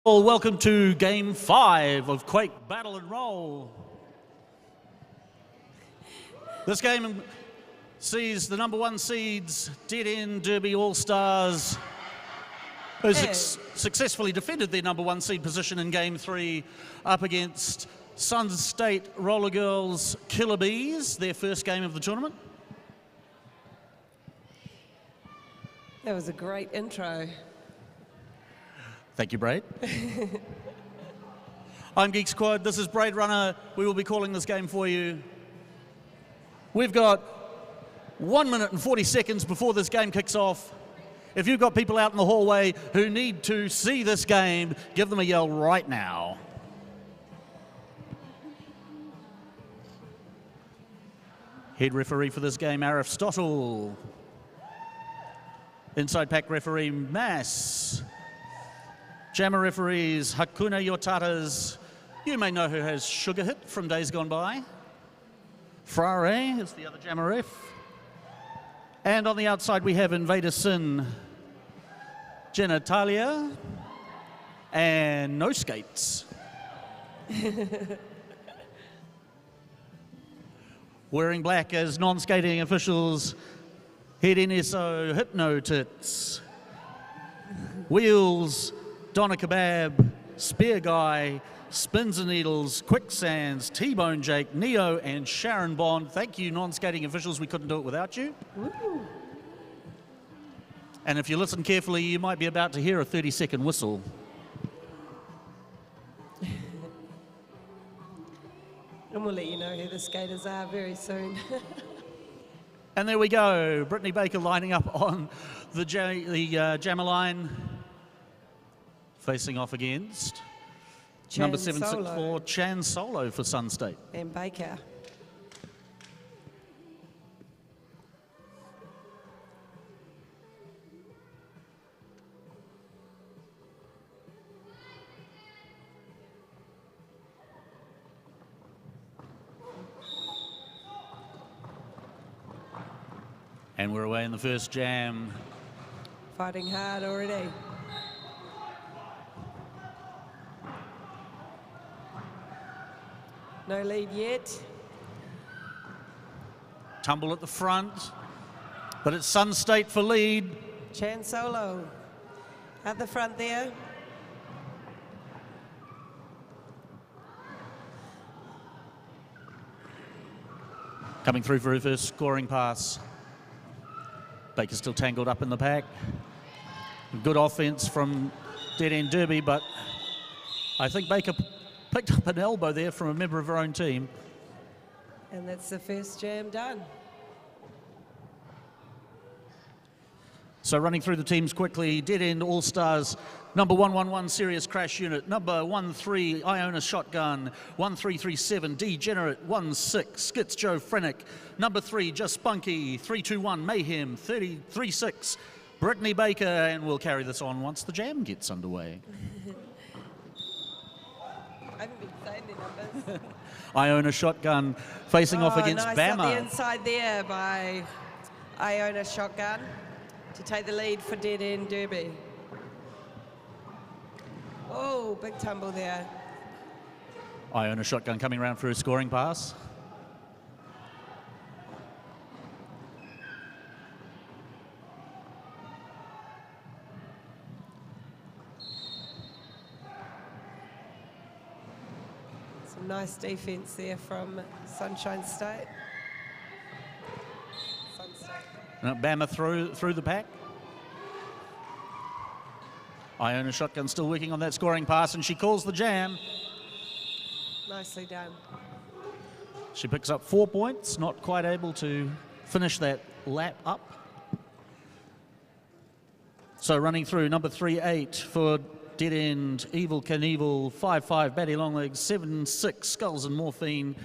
Well, welcome to Game 5 of Quake Battle and Roll. This game sees the number 1 seeds, DED Derby All-Stars, who successfully defended their number 1 seed position in Game 3 up against Sun State Roller Girls Killer Bees, their first game of the tournament. That was a great intro. Thank you, Braid. I'm Geek Squad, this is Braid Runner. We will be calling this game for you. We've got 1 minute and 40 seconds before this game kicks off. If you've got people out in the hallway who need to see this game, give them a yell right now. Head referee for this game, Aristotle. Inside pack referee, Mass. Jammer referees, Hakuna Yotatas. You may know who has Sugar Hit from days gone by. Frare is the other jammer ref. And on the outside we have Invader Sin, Genitalia, and No Skates. Wearing black as non-skating officials, Head NSO, Hypno Tits, Wheels, Donna Kebab, Spear Guy, Spins and Needles, Quicksands, T-Bone Jake, Neo, and Sharon Bond. Thank you, non-skating officials. We couldn't do it without you. Woo. And if you listen carefully, you might be about to hear a 30-second whistle. And we'll let you know who the skaters are very soon. And there we go. Brittany Baker lining up on the jammer line, facing off against number 764, Chan Solo for Sun State. And Baker. And we're away in the first jam. Fighting hard already. No lead yet. Tumble at the front, but it's Sun State for lead. Chan Solo at the front there. Coming through for her first scoring pass. Baker's still tangled up in the pack. Good offense from DED Derby, but I think Baker picked up an elbow there from a member of her own team. And that's the first jam done. So running through the teams quickly, DED All-Stars, number 111 Serious Crash Unit, number 13 Iona Shotgun, 1337 Degenerate, 16 Skits Joe Frenick, number 3 Just Spunky, 321 Mayhem, 336 Brittany Baker, and we'll carry this on once the jam gets underway. I haven't been saying the numbers. Iona Shotgun facing off against nice Bama. On the inside there by Iona Shotgun to take the lead for DED Derby. Oh, big tumble there. Iona Shotgun coming around for a scoring pass. Some nice defense there from Sunshine State. Sun State. Bama through the pack. Iona Shotgun still working on that scoring pass, and she calls the jam. Nicely done. She picks up 4 points, not quite able to finish that lap up. So running through, number 38 for DED, Evil Knievel, 55 Batty Longlegs, 76 Skulls and Morphine,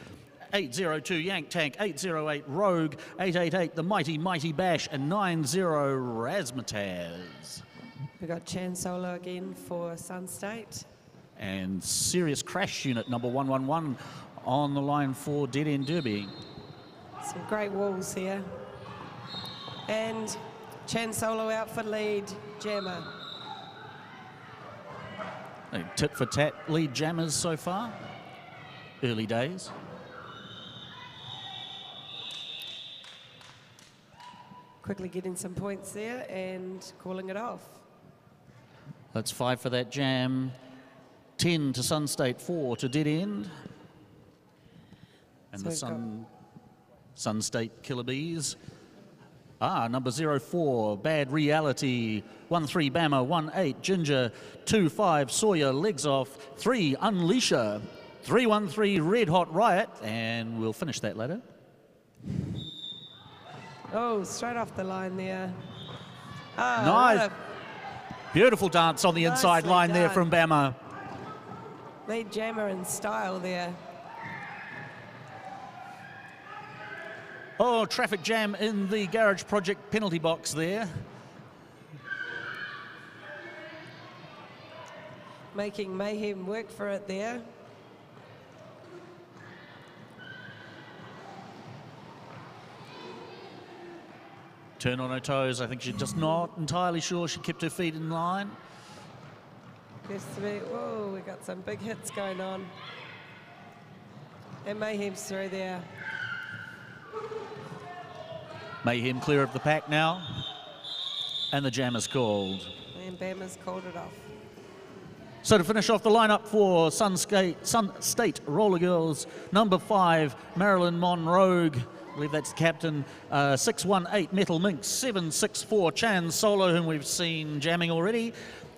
802 Yank Tank, 808 Rogue, 888 the Mighty Bash, and 90 Razzmatazz. We got Chan Solo again for Sun State. And Serious Crash Unit, number 111 on the line for DED Derby. Some great walls here. And Chan Solo out for lead, Jammer. Tit for tat lead jammers so far. Early days. Quickly getting some points there and calling it off. That's 5 for that jam. 10 to Sun State, 4 to Dead End. And So the Sun State Killer Bees. Number 04, Bad Reality. 1-3 Bama, 1-8 Ginger, 2-5 Sawyer, legs off. 3 Unleasher, 3-1-3 Red Hot Riot, and we'll finish that later. Oh, straight off the line there. Nice. Beautiful dance on the inside line there from Bama. Lead jammer in style there. Oh, traffic jam in the Garage Project penalty box there. Making Mayhem work for it there. Turn on her toes. I think she's just not entirely sure she kept her feet in line. Gets to be, whoa, we got some big hits going on. And Mayhem's through there. Mayhem clear of the pack now. And the jam is called. And Bama's called it off. So to finish off the lineup for Sun State Roller Girls, number 5, Marilyn Monroe. I believe that's the captain. 618 Metal Minx, 764 Chan Solo, whom we've seen jamming already.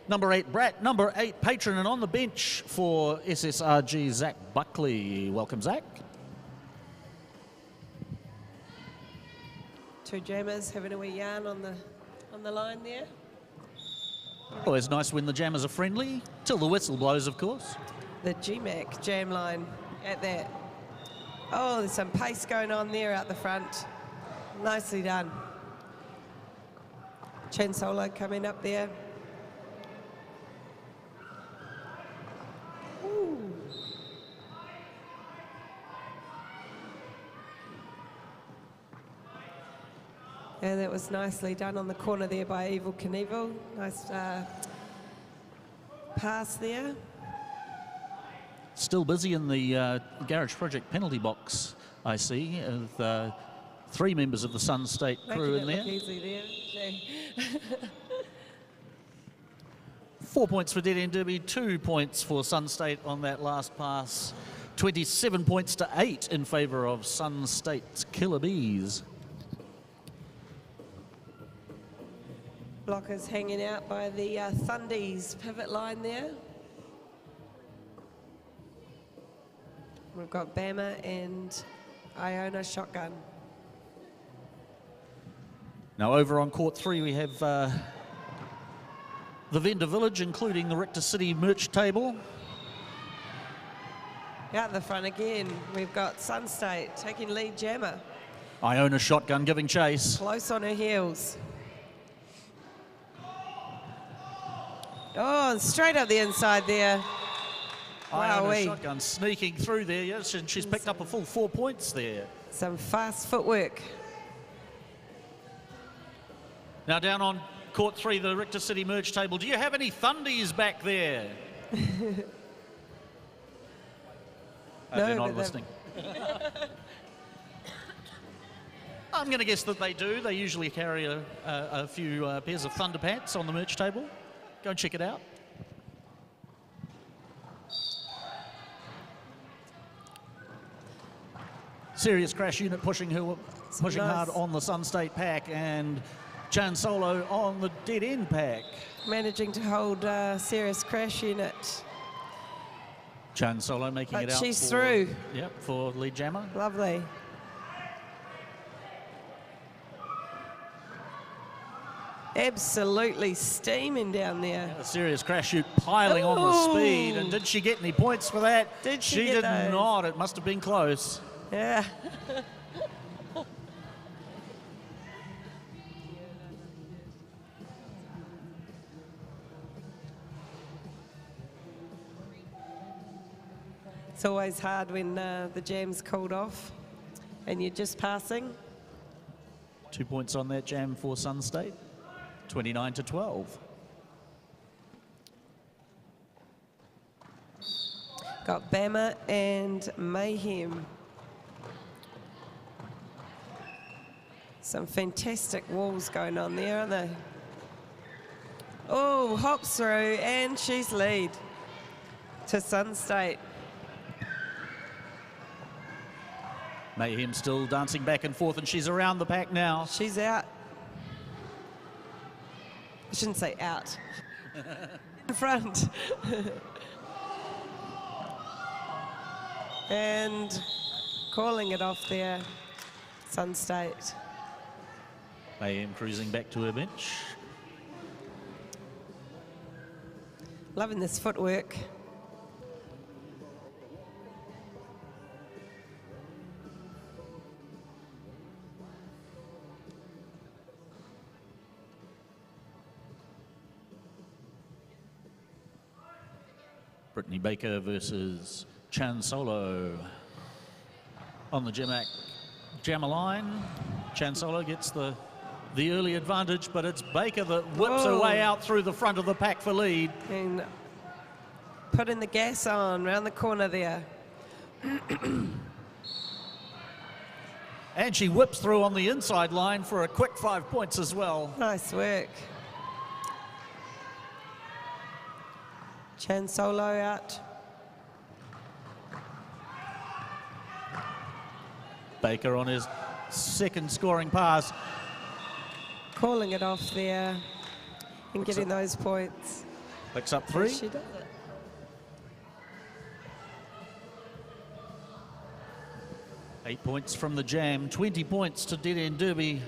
Number 8 Brat, number 8 Patron, and on the bench for SSRG, Zach Buckley. Welcome, Zach. 2 jammers having a wee yarn on the line there. Always nice when the jammers are friendly, till the whistle blows, of course. The GMAC jam line at that. Oh, there's some pace going on there out the front. Nicely done. Chen Solo coming up there. Ooh. And that was nicely done on the corner there by Evil Knievel. Nice pass there. Still busy in the Garage Project penalty box, I see, with 3 members of the Sun State crew in there. Making it look easy there. 4 points for Dead End Derby, 2 points for Sun State on that last pass. 27 points to 8 in favour of Sun State's Killer Bees. Blockers hanging out by the Thundies pivot line there. We've got Bama and Iona shotgun. Now over on court 3 we have the vendor village, including the Richter City merch table. Out the front again, we've got Sun State taking lead jammer. Iona shotgun giving chase. Close on her heels. Oh, straight up the inside there. Iona shotgun sneaking through there, yes, and she's picked up a full 4 points there. Some fast footwork. Now down on court 3, the Richter City merch table. Do you have any Thundies back there? They're not listening. I'm going to guess that they do. They usually carry a few pairs of Thunder Pants on the merch table. Go and check it out. Serious Crash unit pushing hard on the Sun State pack, and Chan Solo on the Dead End pack. Managing to hold Serious Crash unit. Chan Solo making it out. She's through. Yep, for lead jammer. Lovely. Absolutely steaming down there. A Serious Crash shoot piling on the speed. And did she get any points for that? She did not. It must have been close. Yeah. It's always hard when the jam's called off and you're just passing. 2 points on that jam for Sun State. 29 to 12. Got Bama and Mayhem. Some fantastic walls going on there, aren't they? Oh, hops through, and she's lead to Sun State. Mayhem still dancing back and forth, and she's around the pack now. She's out. I shouldn't say out. In front. And calling it off there, Sun State. Mayhem cruising back to her bench. Loving this footwork. Brittany Baker versus Chan Solo on the jammer line. Chan Solo gets the early advantage, but it's Baker that whips her way out through the front of the pack for lead. And putting the gas on round the corner there. And she whips through on the inside line for a quick 5 points as well. Nice work. Chan Solo out. Baker on his second scoring pass. Calling it off there and getting those points. Picks up 3. She does it. Eight points from the jam, 20 points to Dead End Derby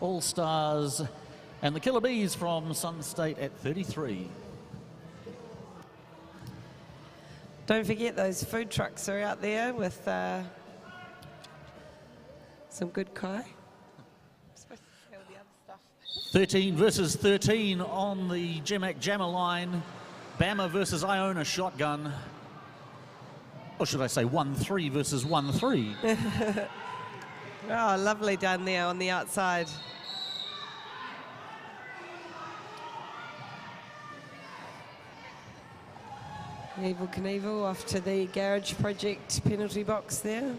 All Stars, and the Killer Bees from Sun State at 33. Don't forget those food trucks are out there with some good kai. 13 versus 13 on the jammer line. Bama versus Iona Shotgun. Or should I say 1-3 versus 1-3? Oh, lovely done there on the outside. Evel Knievel off to the Garage Project penalty box there.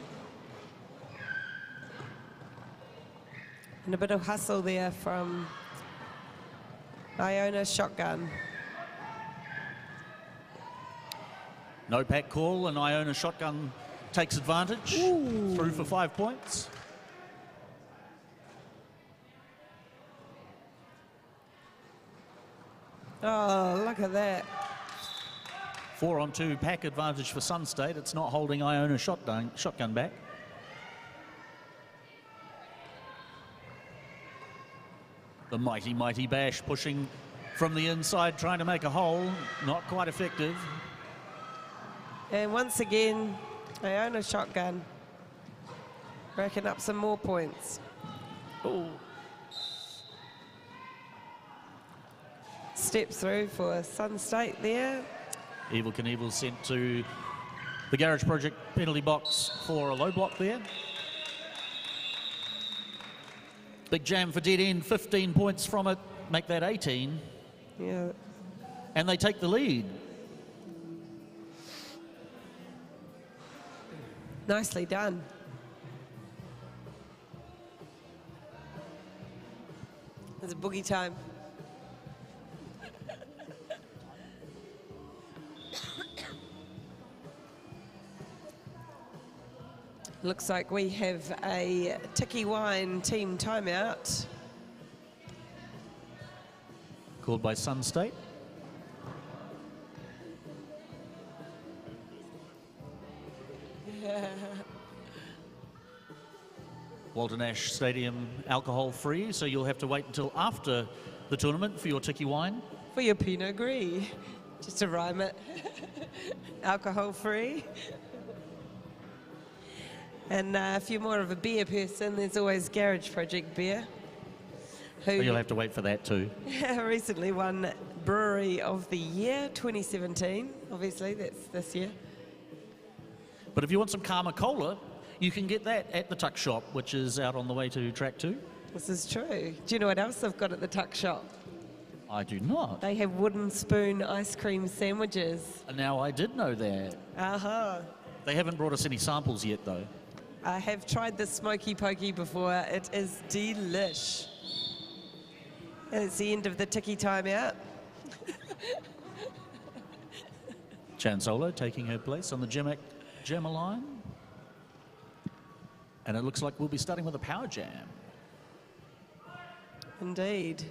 And a bit of hustle there from Iona Shotgun. No pack call, and Iona Shotgun takes advantage. Ooh. Through for 5 points. Oh, look at that. 4-on-2 pack advantage for Sun State. It's not holding Iona Shotgun back. The mighty, mighty Bash pushing from the inside, trying to make a hole. Not quite effective. And once again, Iona Shotgun racking up some more points. Oh. Step through for Sun State there. Evel Knievel sent to the Garage Project penalty box for a low block there. Big jam for Dead End, 15 points from it, make that 18. Yeah. And they take the lead. Nicely done. There's a boogie time. Looks like we have a Tiki Wine team timeout. Called by Sun State. Walter Nash Stadium alcohol free, so you'll have to wait until after the tournament for your Tiki Wine. For your Pinot Gris, just to rhyme it. Alcohol free. And if you're more of a beer person, there's always Garage Project beer. Who You'll have to wait for that too. recently won Brewery of the Year 2017. Obviously, that's this year. But if you want some Karma Cola, you can get that at the Tuck Shop, which is out on the way to track 2. This is true. Do you know what else they've got at the Tuck Shop? I do not. They have wooden spoon ice cream sandwiches. Now, I did know that. Uh-huh. They haven't brought us any samples yet, though. I have tried the smoky pokey before. It is delish. And it's the end of the ticky timeout. Chan Solo taking her place on the jammer line. And it looks like we'll be starting with a power jam. Indeed.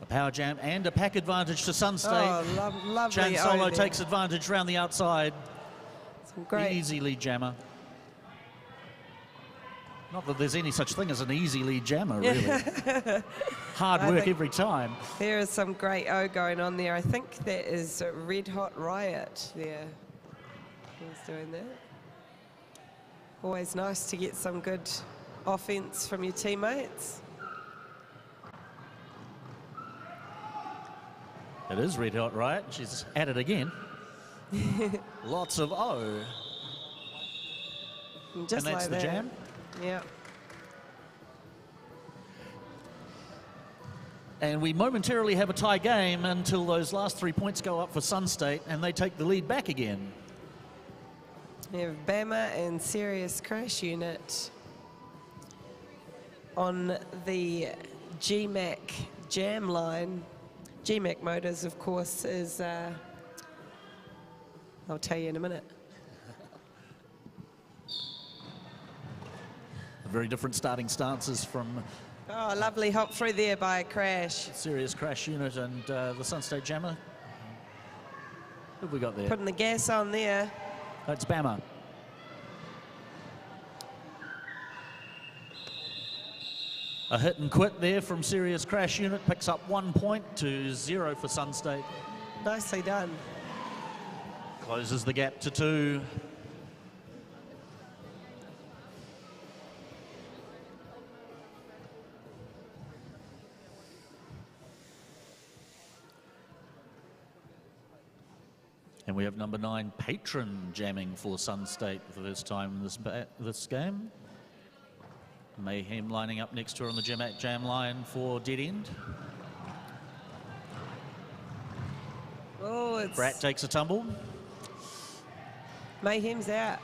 A power jam and a pack advantage to Sun State. Oh, lovely. Chan Solo takes advantage round the outside. Some great. Easy lead jammer. Not that there's any such thing as an easy lead jammer, really. Hard work every time. There is some great O going on there. I think that is Red Hot Riot there. Who's doing that? Always nice to get some good offense from your teammates. It is Red Hot Riot. She's at it again. Lots of O. And that's like the jam? Yeah. And we momentarily have a tie game until those last 3 points go up for Sun State and they take the lead back again. We have Bama and Serious Crash Unit on the GMAC jam line. GMAC Motors, of course, is, I'll tell you in a minute. Very different starting stances from Oh, lovely hop through there by Crash. Serious Crash Unit and the Sun State Jammer. Who have we got there? Putting the gas on there. That's Bama. A hit and quit there from Serious Crash Unit, picks up 1 point to 0 for Sun State. Nicely done. Closes the gap to 2. And we have number 9, Patron, jamming for Sun State for the first time in this game. Mayhem lining up next to her on the jam line for Dead End. Oh, it's... Brat takes a tumble. Mayhem's out.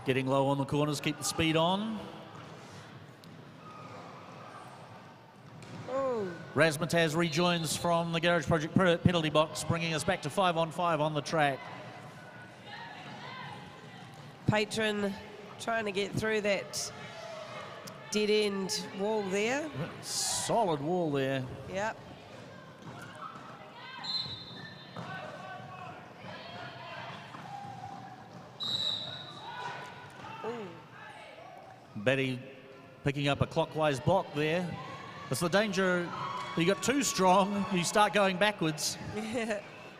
Getting low on the corners, keep the speed on. Razmataz rejoins from the Garage Project penalty box, bringing us back to 5-on-5 on the track. Patron trying to get through that dead end wall there. Solid wall there. Yep. Betty picking up a clockwise block there. It's the danger. You got too strong, you start going backwards.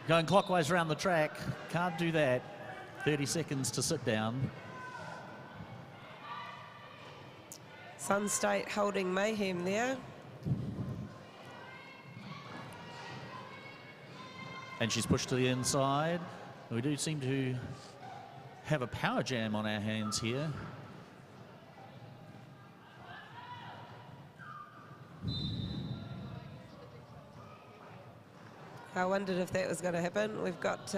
Going clockwise around the track. Can't do that. 30 seconds to sit down. Sun State holding Mayhem there. And she's pushed to the inside. We do seem to have a power jam on our hands here. I wondered if that was going to happen. We've got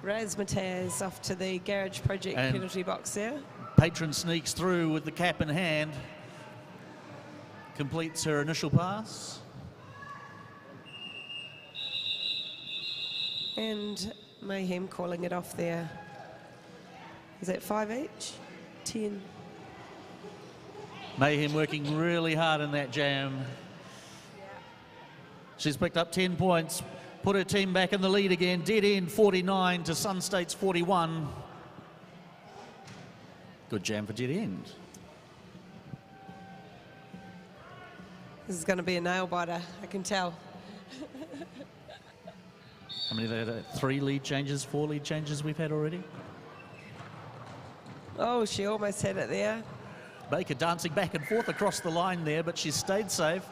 Razmataz off to the Garage Project and penalty box there. Patron sneaks through with the cap in hand. Completes her initial pass. And Mayhem calling it off there. Is that 5 each? 10. Mayhem working really hard in that jam. She's picked up 10 points, put her team back in the lead again. Dead End 49 to Sun State's 41. Good jam for Dead End. This is going to be a nail biter, I can tell. How many are there? 3 lead changes, 4 lead changes we've had already? Oh, she almost had it there. Baker dancing back and forth across the line there, but she's stayed safe.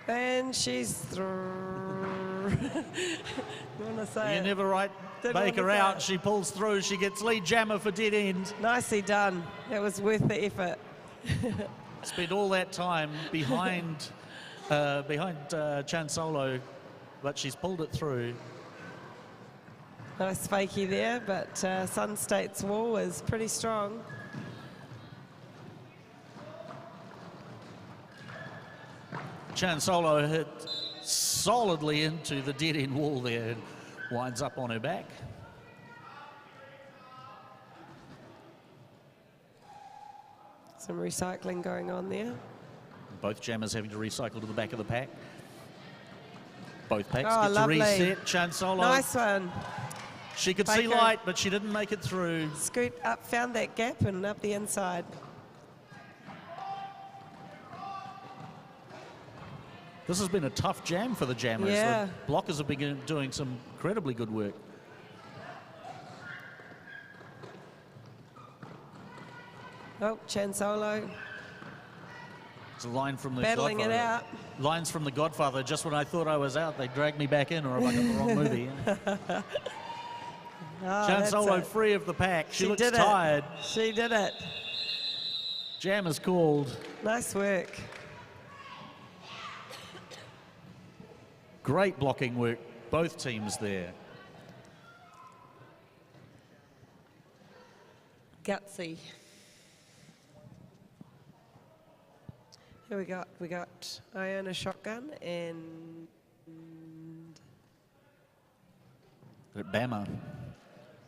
And she's through. want to say You never write Baker out. She pulls through. She gets lead jammer for dead end. Nicely done. That was worth the effort. Spent all that time behind Chan Solo, but she's pulled it through. Nice fakie there, but Sun State's wall is pretty strong. Chan Solo hit solidly into the dead end wall there and winds up on her back. Some recycling going on there. Both jammers having to recycle to the back of the pack. Both packs Oh, get lovely. to reset. Chan Solo. Nice one. She could see Baker. light, but she didn't make it through. Scoot up, found that gap and up the inside. This has been a tough jam for the jammers. Yeah. The blockers have been doing some incredibly good work. Oh, Chan Solo It's a line from the battling it Godfather. out. Lines from the Godfather. Just when I thought I was out, they dragged me back in, or have I got the wrong movie? Oh, Chan that's Solo it. free of the pack. She looks did tired. It. She did it. Jam is called. Nice work. Great blocking work, both teams there. Gutsy. Here we got Iona shotgun and Bama.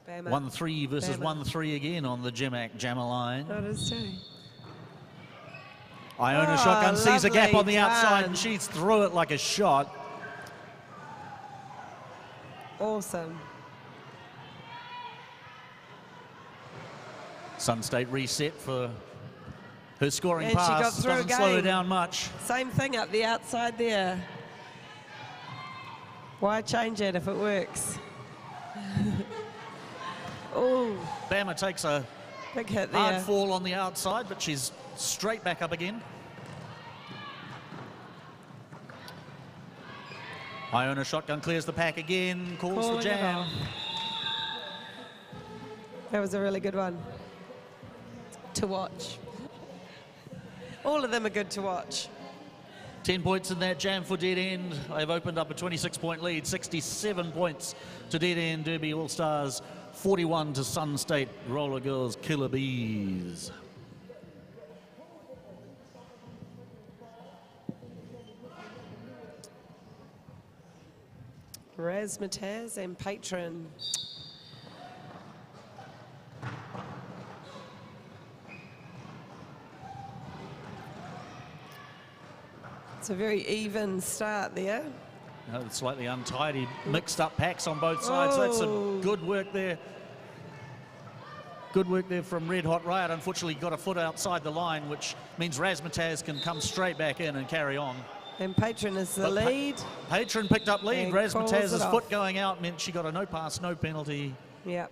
Bama. 1-3 versus Bama. 1-3 again on the jammer line. That is too. Iona Oh, shotgun sees a gap lovely on the outside done. and she's through it like a shot. Awesome. Sun State reset for her scoring And she pass. got through Doesn't slow her again. down much. Same thing up the outside there. Why change it if it works? Oh, Bama takes a big hit hard there. fall on the outside, but she's straight back up again. Iona shotgun clears the pack again, calls Calling the it jam. off. That was a really good one to watch. All of them are good to watch. 10 points in that jam for dead end. They've opened up a 26-point lead, 67 points to dead end Derby All-Stars, 41 to Sun State Roller Girls Killer Bees. Razzmatazz and Patron. It's a very even start there. Slightly untidy, mixed up packs on both sides. That's some Oh. good work there. Good work there from Red Hot Riot. Unfortunately, got a foot outside the line, which means Razzmatazz can come straight back in and carry on. And Patron is the But lead. Patron picked up lead. And calls Razzmatazz's it off. foot going out meant she got a no pass, no penalty. Yeah.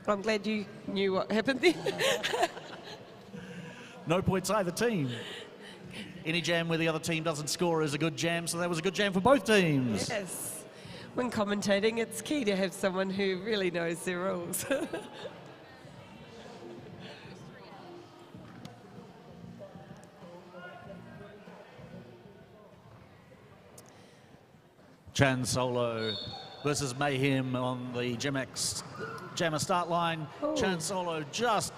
I'm glad you knew what happened there. No points either team. Any jam where the other team doesn't score is a good jam, so that was a good jam for both teams. Yes. When commentating, it's key to have someone who really knows their rules. Chan Solo versus Mayhem on the jammer start line. Ooh. Chan Solo just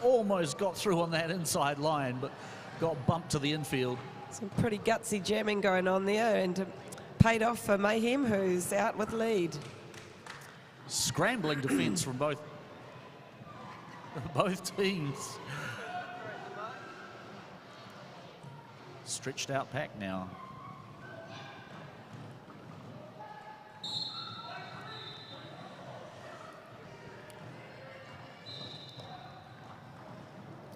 almost got through on that inside line, but got bumped to the infield. Some pretty gutsy jamming going on there, and paid off for Mayhem, who's out with lead. Scrambling defence from both teams. Stretched out pack now.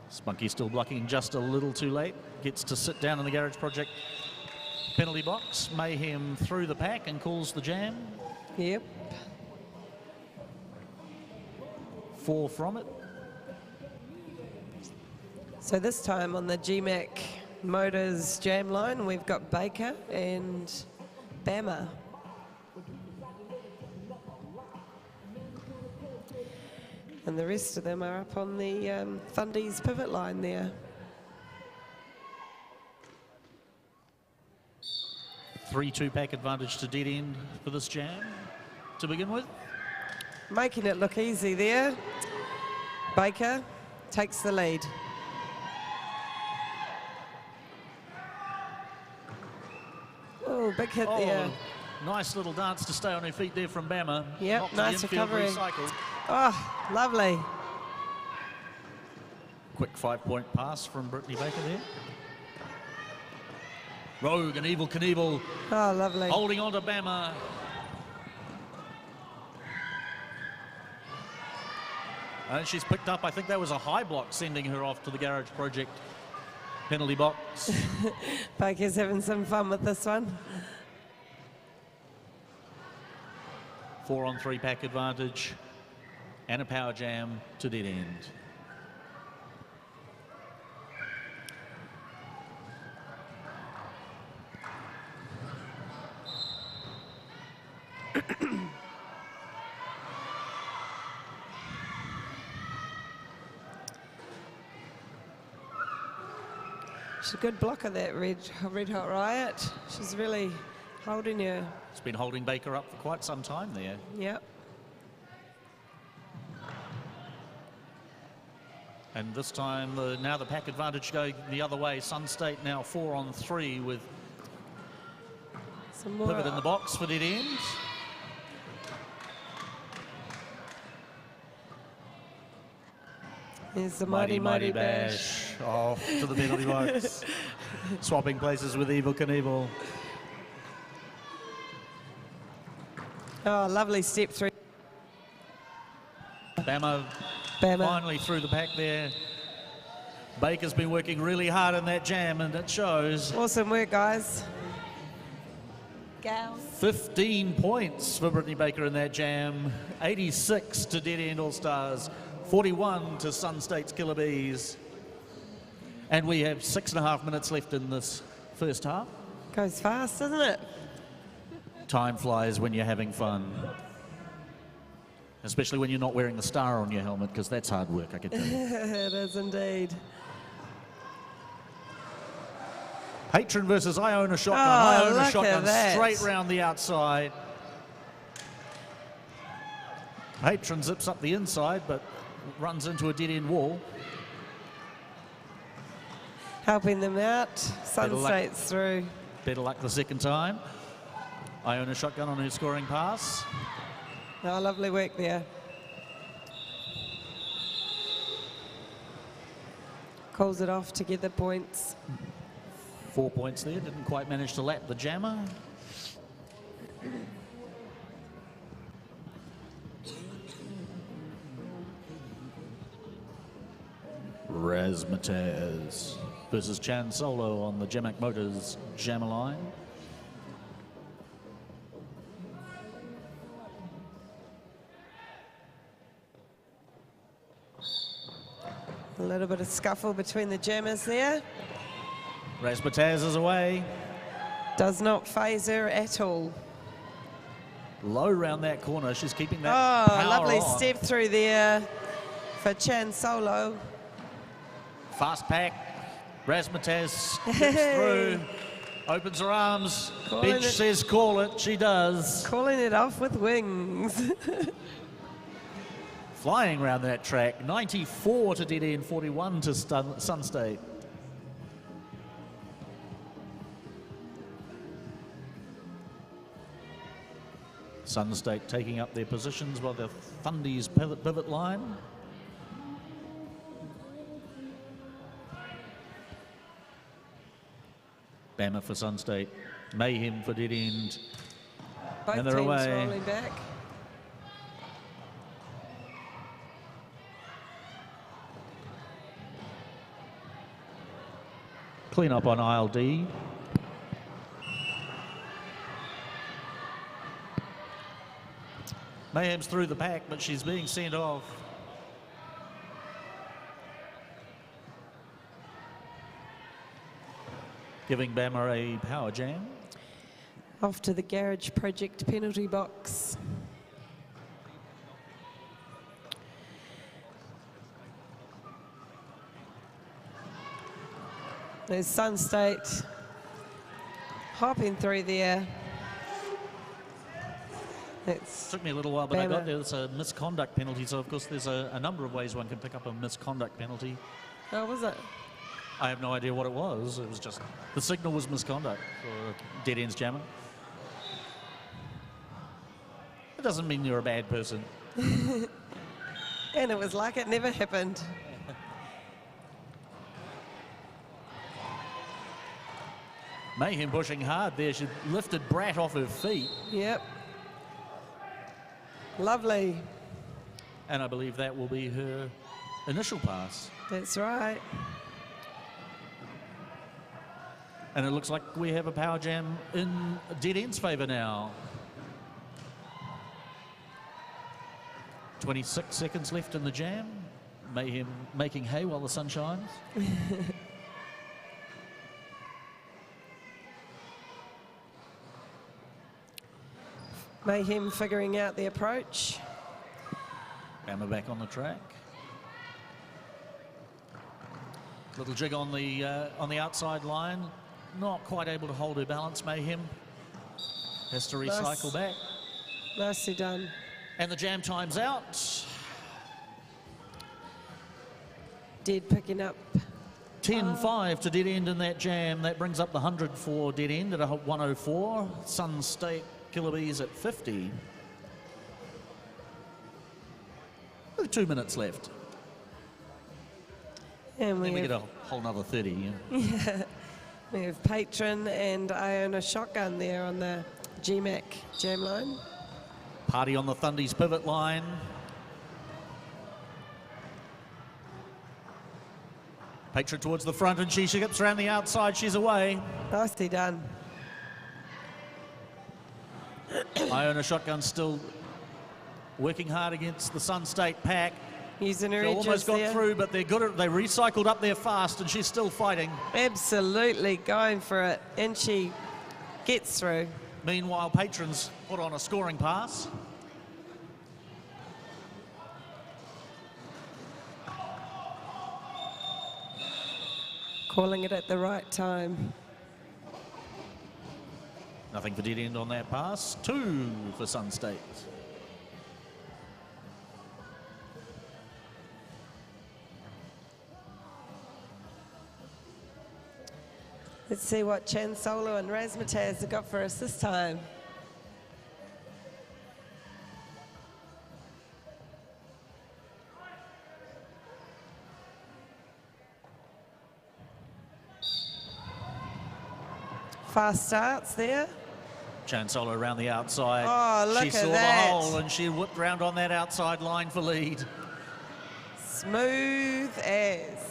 Spunky still blocking just a little too late. Gets to sit down in the Garage Project penalty box. Mayhem through the pack and calls the jam. Yep. 4 from it. So this time on the GMAC Motors jam line, we've got Baker and Bama. And the rest of them are up on the Thundees pivot line there. 3-2 pack advantage to dead end for this jam to begin with. Making it look easy there. Baker takes the lead. Oh, big hit there. Nice little dance to stay on her feet there from Bama. Yep, Knocked nice the infield, recovery. recycled. Oh, lovely. Quick 5-point pass from Brittany Baker there. Rogue and Evil Knievel Oh, lovely. holding on to Bama. And she's picked up, I think that was a high block sending her off to the Garage Project penalty box. Baker's having some fun with this one. 4-on-3 pack advantage and a power jam to dead end. She's a good blocker, that Red Hot Riot. She's really holding her. It's been holding Baker up for quite some time there. Yep. And this time, now the pack advantage going the other way. Sun State now 4-on-3 with Some more pivot in the box for dead end. There's the mighty bash. Off to the penalty box. Swapping places with Evil Knievel. Oh, lovely step through. Bama Bama. finally through the pack there. Baker's been working really hard in that jam, and it shows. Awesome work, guys. Gals. 15 points for Brittany Baker in that jam. 86 to Dead End All-Stars. 41 to Sun State's Killer Bees. And we have 6.5 minutes left in this first half. Goes fast, doesn't it? Time flies when you're having fun. Especially when you're not wearing the star on your helmet, because that's hard work, I can tell you. It is indeed. Patron versus Iona Shotgun. Oh, Iona look at Shotgun that. straight round the outside. Patron zips up the inside, but runs into a dead-end wall. Helping them out. Sun State's through. Better luck the second time. Iona Shotgun on her scoring pass. Oh, lovely work there. Calls it off to get the points. 4 points there. Didn't quite manage to lap the jammer. Razmataz versus Chan Solo on the Jamac Motors jammer line. A little bit of scuffle between the jammers there. Razmataz is away. Does not phase her at all. Low round that corner. She's keeping that power lovely on. step through there for Chan Solo. Fast pack. Razmataz gets through. Opens her arms. Calling Bench it. says call it. She does. Calling it off with wings. Flying around that track. 94 to Dead End, 41 to Sun State. Sun State taking up their positions by the Thundees pivot line. Bama for Sun State. Mayhem for Dead End. Both And they're teams away. rolling back. Clean up on aisle D. Mayhem's through the pack, but she's being sent off. Giving Bama a power jam. Off to the garage project penalty box. There's Sun State hopping through there. Took me a little while, but I got there. It's a misconduct penalty, so of course there's a number of ways one can pick up a misconduct penalty. Oh, was it? I have no idea what it was. It was just, the signal was misconduct for dead ends jammer. It doesn't mean you're a bad person. And it was like it never happened. Mayhem pushing hard there. She lifted Brat off her feet. Yep. Lovely. And I believe that will be her initial pass. That's right. And it looks like we have a power jam in dead end's favour now. 26 seconds left in the jam. Mayhem making hay while the sun shines. Mayhem figuring out the approach. Hammer back on the track. Little jig on the outside line. Not quite able to hold her balance, Mayhem. Has to recycle back. Nicely done. And the jam time's out. Dead picking up. 10-5 to dead end in that jam. That brings up the 100 for dead end at a 104. Sun State Killabees at 50. 2 minutes left. And we get a whole nother 30. Yeah. We have Patron and Iona Shotgun there on the GMAC jam line. Party on the Thundies pivot line. Patron towards the front, and she gets around the outside. She's away. Nicely done. Iona Shotgun still working hard against the Sun State pack. Using her They edges almost got there. through, but they're good. They recycled up there fast, and she's still fighting. Absolutely going for it, and she gets through. Meanwhile, Patron's put on a scoring pass. Calling it at the right time. Nothing for dead end on that pass. 2 for Sun State. Let's see what Chan Solo and Razmataz have got for us this time. Fast starts there. Chan Solo around the outside. Oh, look she at saw that. the hole and she whipped round on that outside line for lead. Smooth as.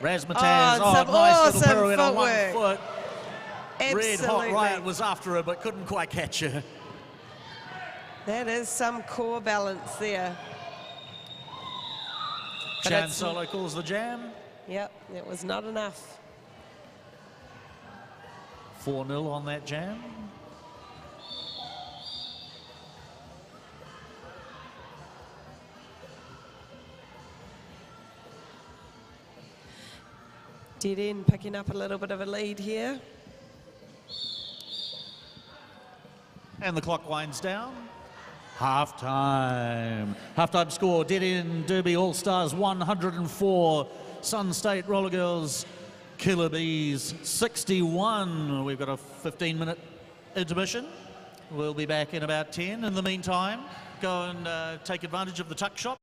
Razmataz, some nice little awesome pirouette on one footwork. foot. Absolutely. Red Hot Riot was after her but couldn't quite catch her. That is some core balance there. But Chan Solo calls the jam. Yep, it was not enough. 4-0 on that jam. Dead end picking up a little bit of a lead here. And the clock winds down. Half-time. Half-time score, Dead End Derby All-Stars 104. Sun State Roller Girls Killabees 61. We've got a 15-minute intermission. We'll be back in about 10. In the meantime, go and take advantage of the tuck shop.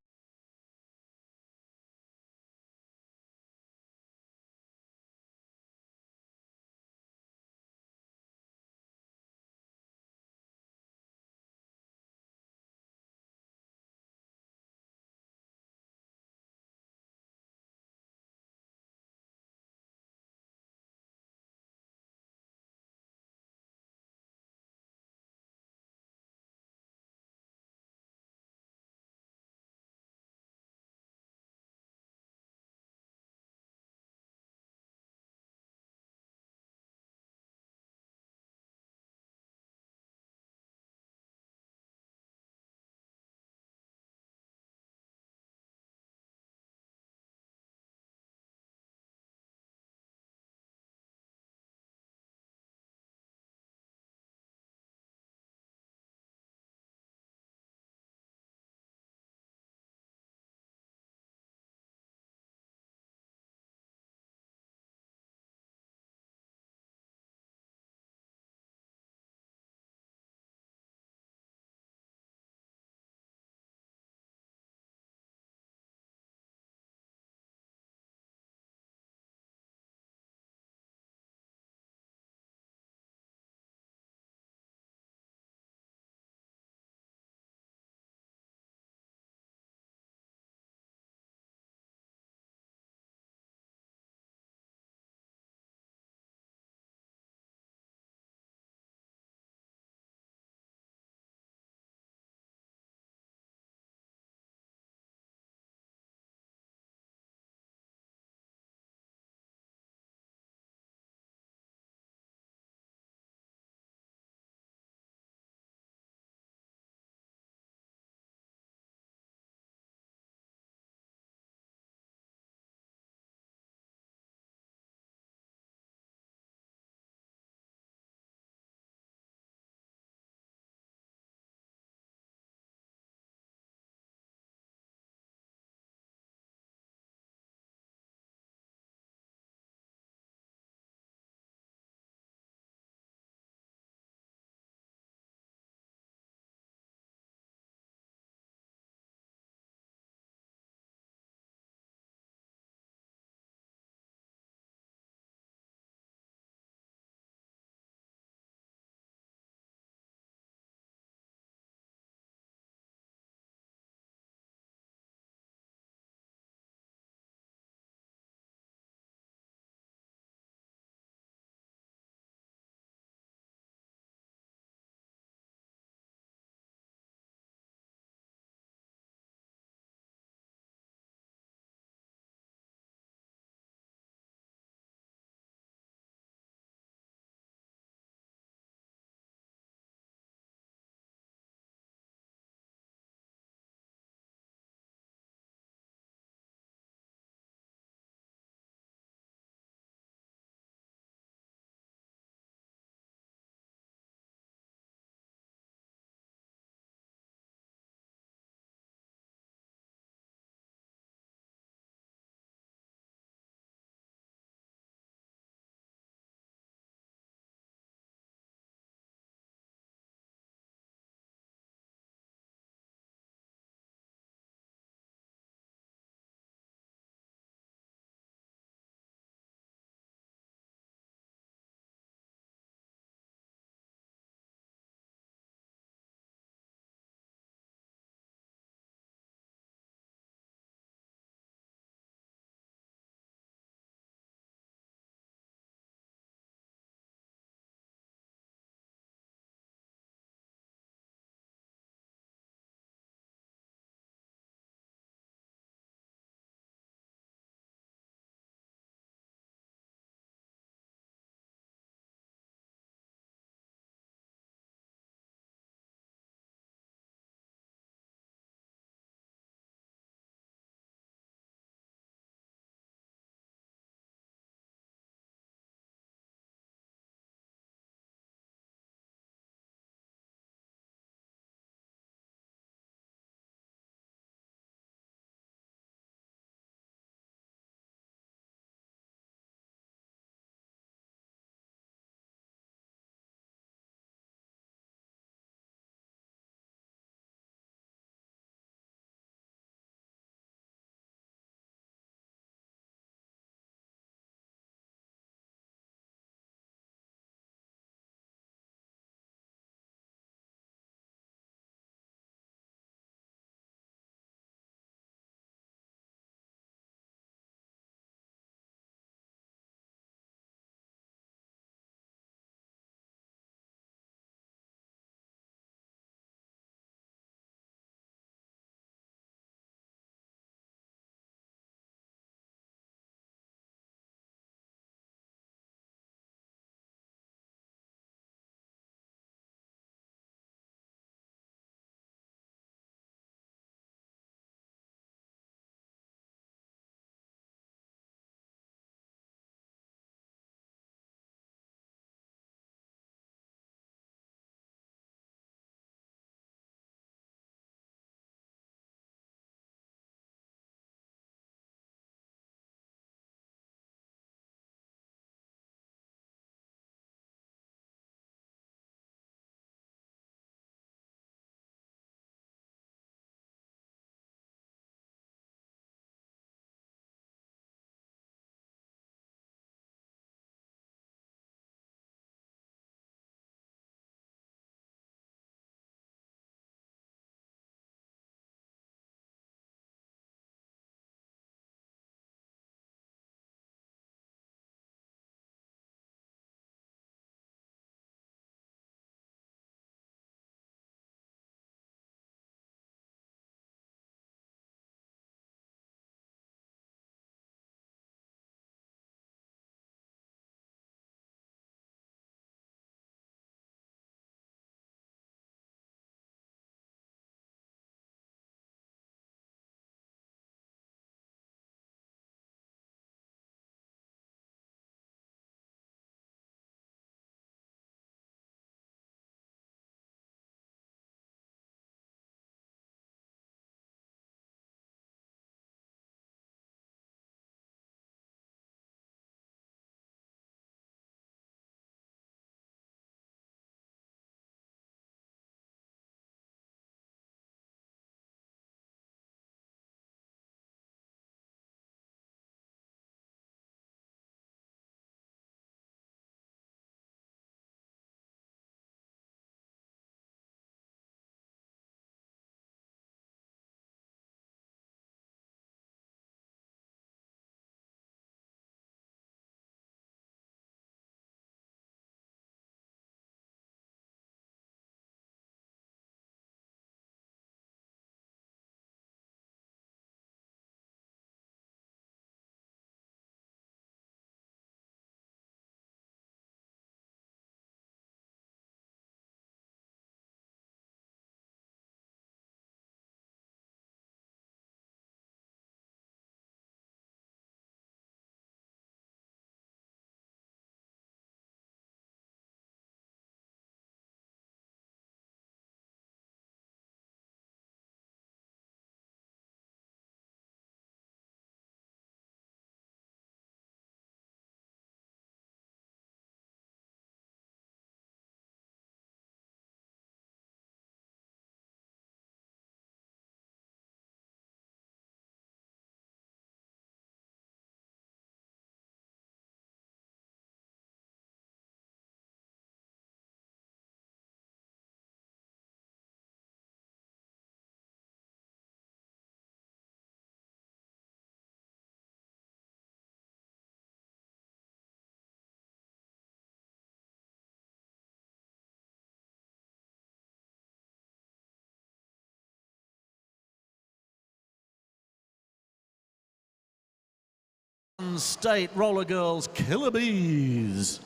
Sun State Roller Girls Killer Bees.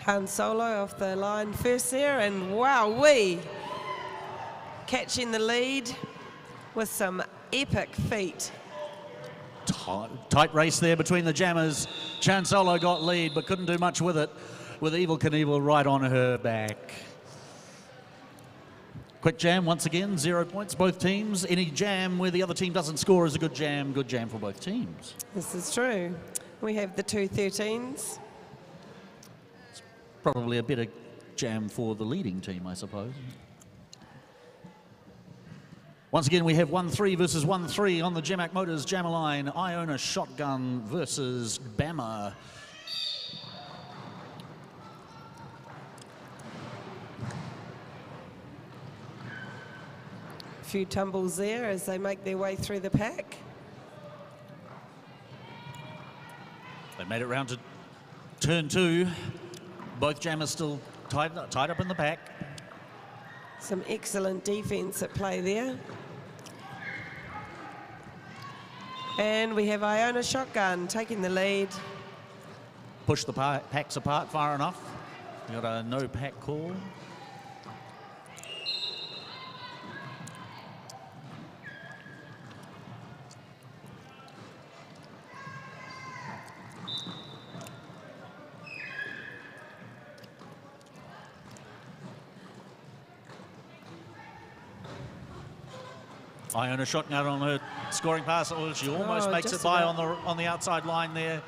Han Solo off the line first there, and wowee, catching the lead with some epic feet. Tight race there between the jammers. Chan Solo got lead, but couldn't do much with it, with Evil Knievel right on her back. Quick jam once again, 0 points, both teams. Any jam where the other team doesn't score is a good jam for both teams. This is true. We have the 213s. Probably a better jam for the leading team, I suppose. Once again, we have 1-3 versus 1-3 on the Gemac Motors Jam-A-Line. Iona Shotgun versus Bama. A few tumbles there as they make their way through the pack. They made it round to turn 2. Both jammers still tied up in the pack. Some excellent defense at play there. And we have Iona Shotgun taking the lead. Push the packs apart far enough. We got a no pack call. Iona Shotgun on her scoring pass. Oh, she almost makes it by on the outside line there.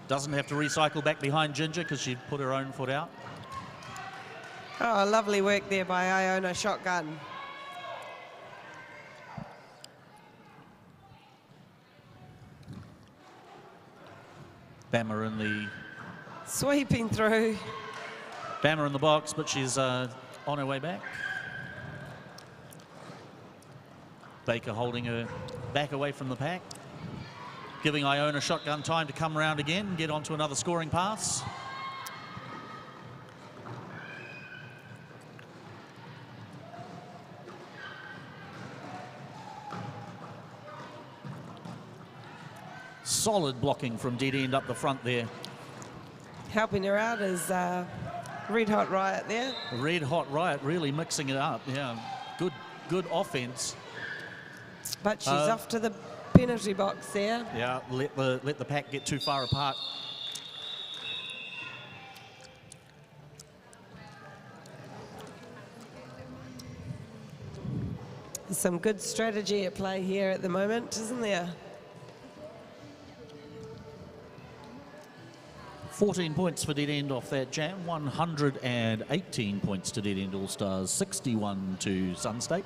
Doesn't have to recycle back behind Ginger because she put her own foot out. Oh, lovely work there by Iona Shotgun. Bama in the... Sweeping through. Bama in the box, but she's on her way back. Baker holding her back away from the pack, giving Iona Shotgun time to come around again and get onto another scoring pass. Solid blocking from Dead End up the front there. Helping her out is Red Hot Riot there. Red Hot Riot really mixing it up. Yeah, good offense. But she's off to the penalty box there. Yeah, let the pack get too far apart. There's some good strategy at play here at the moment, isn't there? 14 points for Dead End off that jam. 118 points to Dead End All-Stars. 61 to Sun State.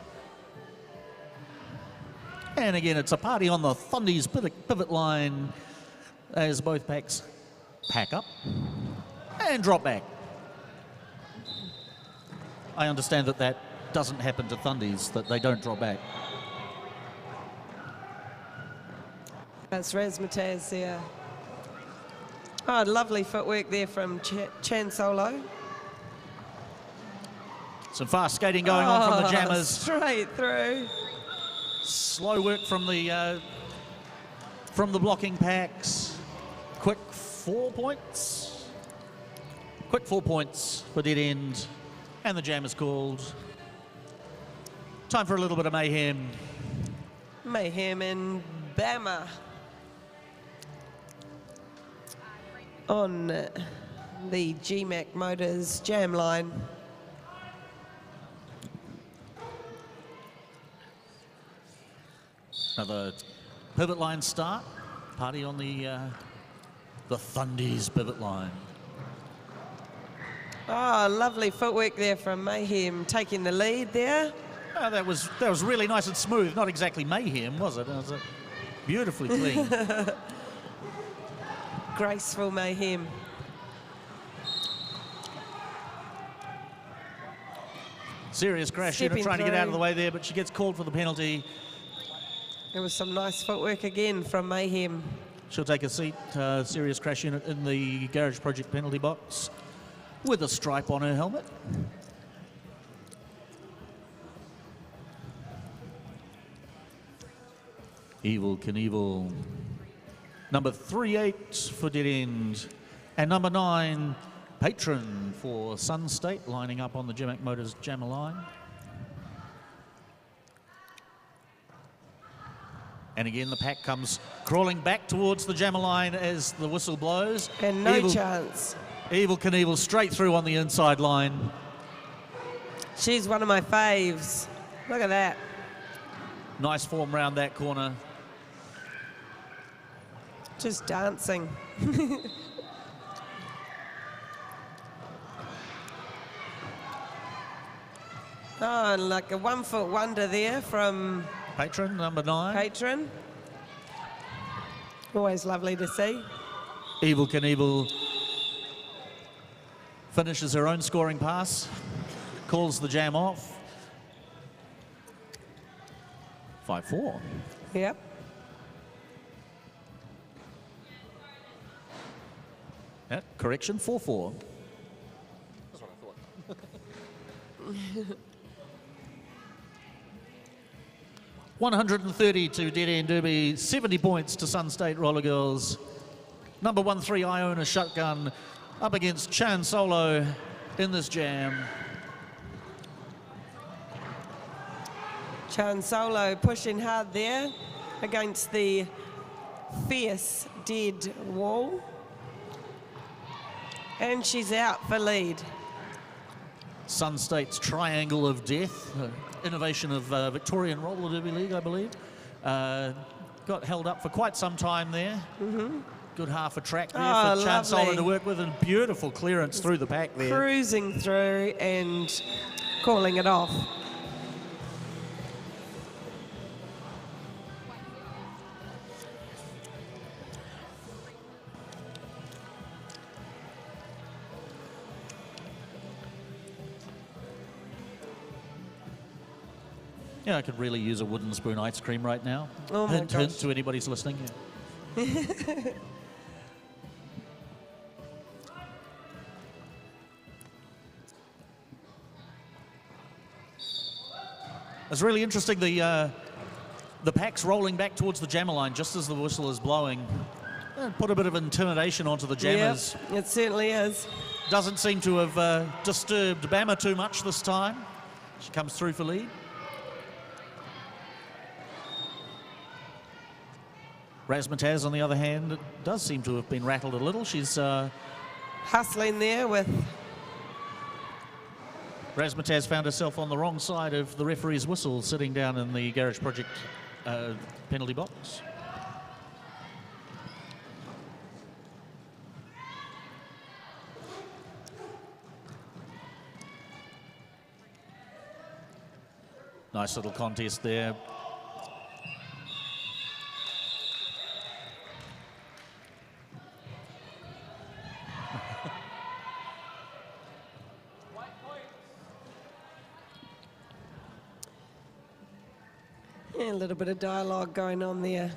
And again, it's a party on the Thundies pivot line as both packs pack up and drop back. I understand that doesn't happen to Thundies, that they don't drop back. That's Razmataz there. Oh, lovely footwork there from Chan Solo. Some fast skating going on from the jammers. Straight through. Slow work from the blocking packs. Quick 4 points. Quick 4 points for Dead End. And the jam is called. Time for a little bit of mayhem. Mayhem in Bama. On the Gemac Motors jam line. Another pivot line start. Party on the Thundies pivot line. Oh, lovely footwork there from Mayhem, taking the lead there. Oh, that was really nice and smooth. Not exactly mayhem, was it? It was beautifully clean. Graceful Mayhem. Serious crash unit trying to get out of the way there, but she gets called for the penalty. There was some nice footwork again from Mayhem. She'll take a seat, serious crash unit in the Garage Project penalty box with a stripe on her helmet. Evil Knievel. Number 38 for Dead End. And number 9, Patron for Sun State, lining up on the Gemac Motors jammer line. And again, the pack comes crawling back towards the jammer line as the whistle blows. And no chance. Evil Knievel straight through on the inside line. She's one of my faves. Look at that. Nice form round that corner. Just dancing. Oh, and like a 1 foot wonder there from Patron, number 9. Patron. Always lovely to see. Evil Knievel finishes her own scoring pass, calls the jam off. 5-4. Yep. Yeah, correction, 4-4. That's what I thought. 130 to Dead End Derby, 70 points to Sun State Roller Girls. Number 13, Iona Shotgun, up against Chan Solo in this jam. Chan Solo pushing hard there against the fierce dead wall. And she's out for lead. Sun State's Triangle of Death, innovation of Victorian Roller Derby League, I believe. Got held up for quite some time there. Good half a track there for Chan Solo to work with, and beautiful clearance through the pack there. Cruising through and calling it off. Yeah, I could really use a wooden spoon ice cream right now. Oh my hint, gosh. hint to anybody's listening. Yeah. It's really interesting, the pack's rolling back towards the jammer line just as the whistle is blowing. Put a bit of intimidation onto the jammers. Yep, it certainly is. Doesn't seem to have disturbed Bama too much this time. She comes through for lead. Razmataz, on the other hand, does seem to have been rattled a little. She's Hustling there with... Razmataz found herself on the wrong side of the referee's whistle, sitting down in the Garage Project penalty box. Nice little contest there. Yeah, a little bit of dialogue going on there.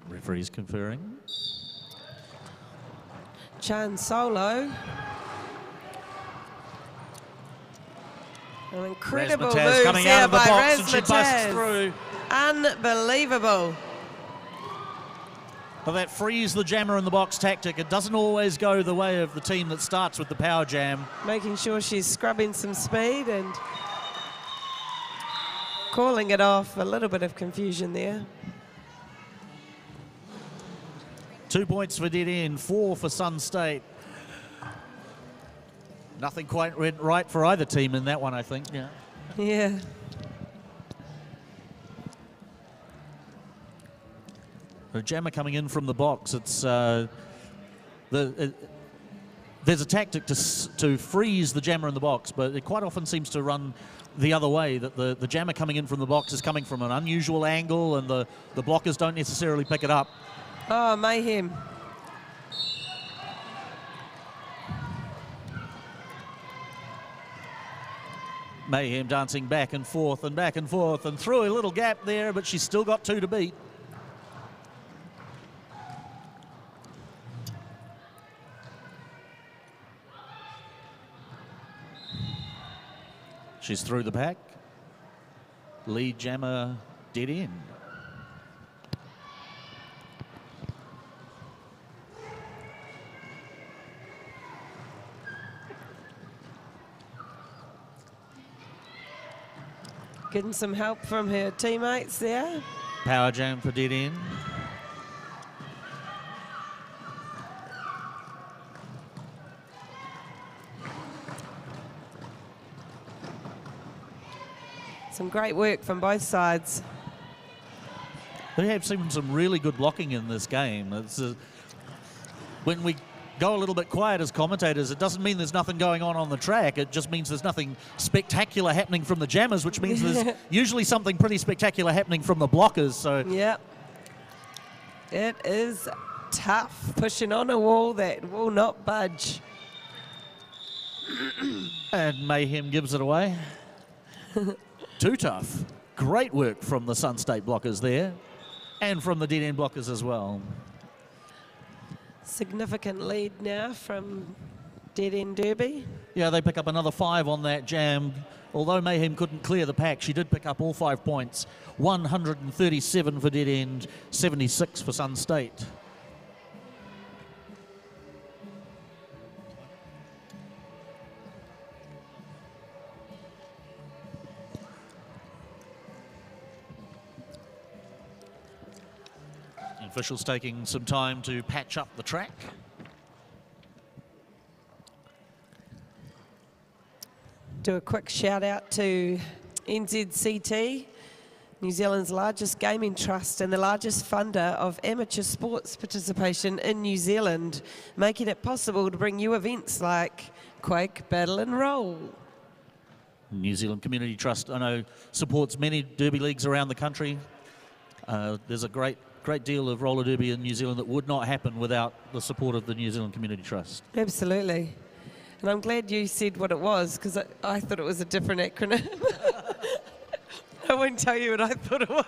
Referees conferring. Chan Solo. An incredible Razmataz move coming there out of the by box, and she busts Razmataz. through. Unbelievable. Well, that frees the jammer in the box tactic. It doesn't always go the way of the team that starts with the power jam. Making sure she's scrubbing some speed and calling it off. A little bit of confusion there. 2 points for Dead End, 4 for Sun State. Nothing quite went right for either team in that one, I think. Yeah. Yeah. The jammer coming in from the box. It's there's a tactic to freeze the jammer in the box, but it quite often seems to run the other way, that the jammer coming in from the box is coming from an unusual angle, and the blockers don't necessarily pick it up. Oh, mayhem. Mayhem dancing back and forth and through a little gap there, but she's still got 2 to beat. She's through the pack. Lead jammer dead end. Getting some help from her teammates there. Power jam for dead end. Some great work from both sides. They have seen some really good blocking in this game. When we go a little bit quiet as commentators, it doesn't mean there's nothing going on the track. It just means there's nothing spectacular happening from the jammers, which means there's usually something pretty spectacular happening from the blockers. So Yep. It is tough, pushing on a wall that will not budge. And Mayhem gives it away. Too tough. Great work from the Sun State blockers there, and from the dead end blockers as well. Significant lead now from Dead End Derby. Yeah, they pick up another 5 on that jam. Although Mayhem couldn't clear the pack, she did pick up all 5 points. 137 for Dead End, 76 for Sun State. Officials taking some time to patch up the track. Do a quick shout out to NZCT, New Zealand's largest gaming trust and the largest funder of amateur sports participation in New Zealand, making it possible to bring you events like Quake, Battle and Roll. New Zealand Community Trust, I know, supports many derby leagues around the country. There's a great deal of roller derby in New Zealand that would not happen without the support of the New Zealand Community Trust. Absolutely. And I'm glad you said what it was, because I thought it was a different acronym. I won't tell you what I thought it was.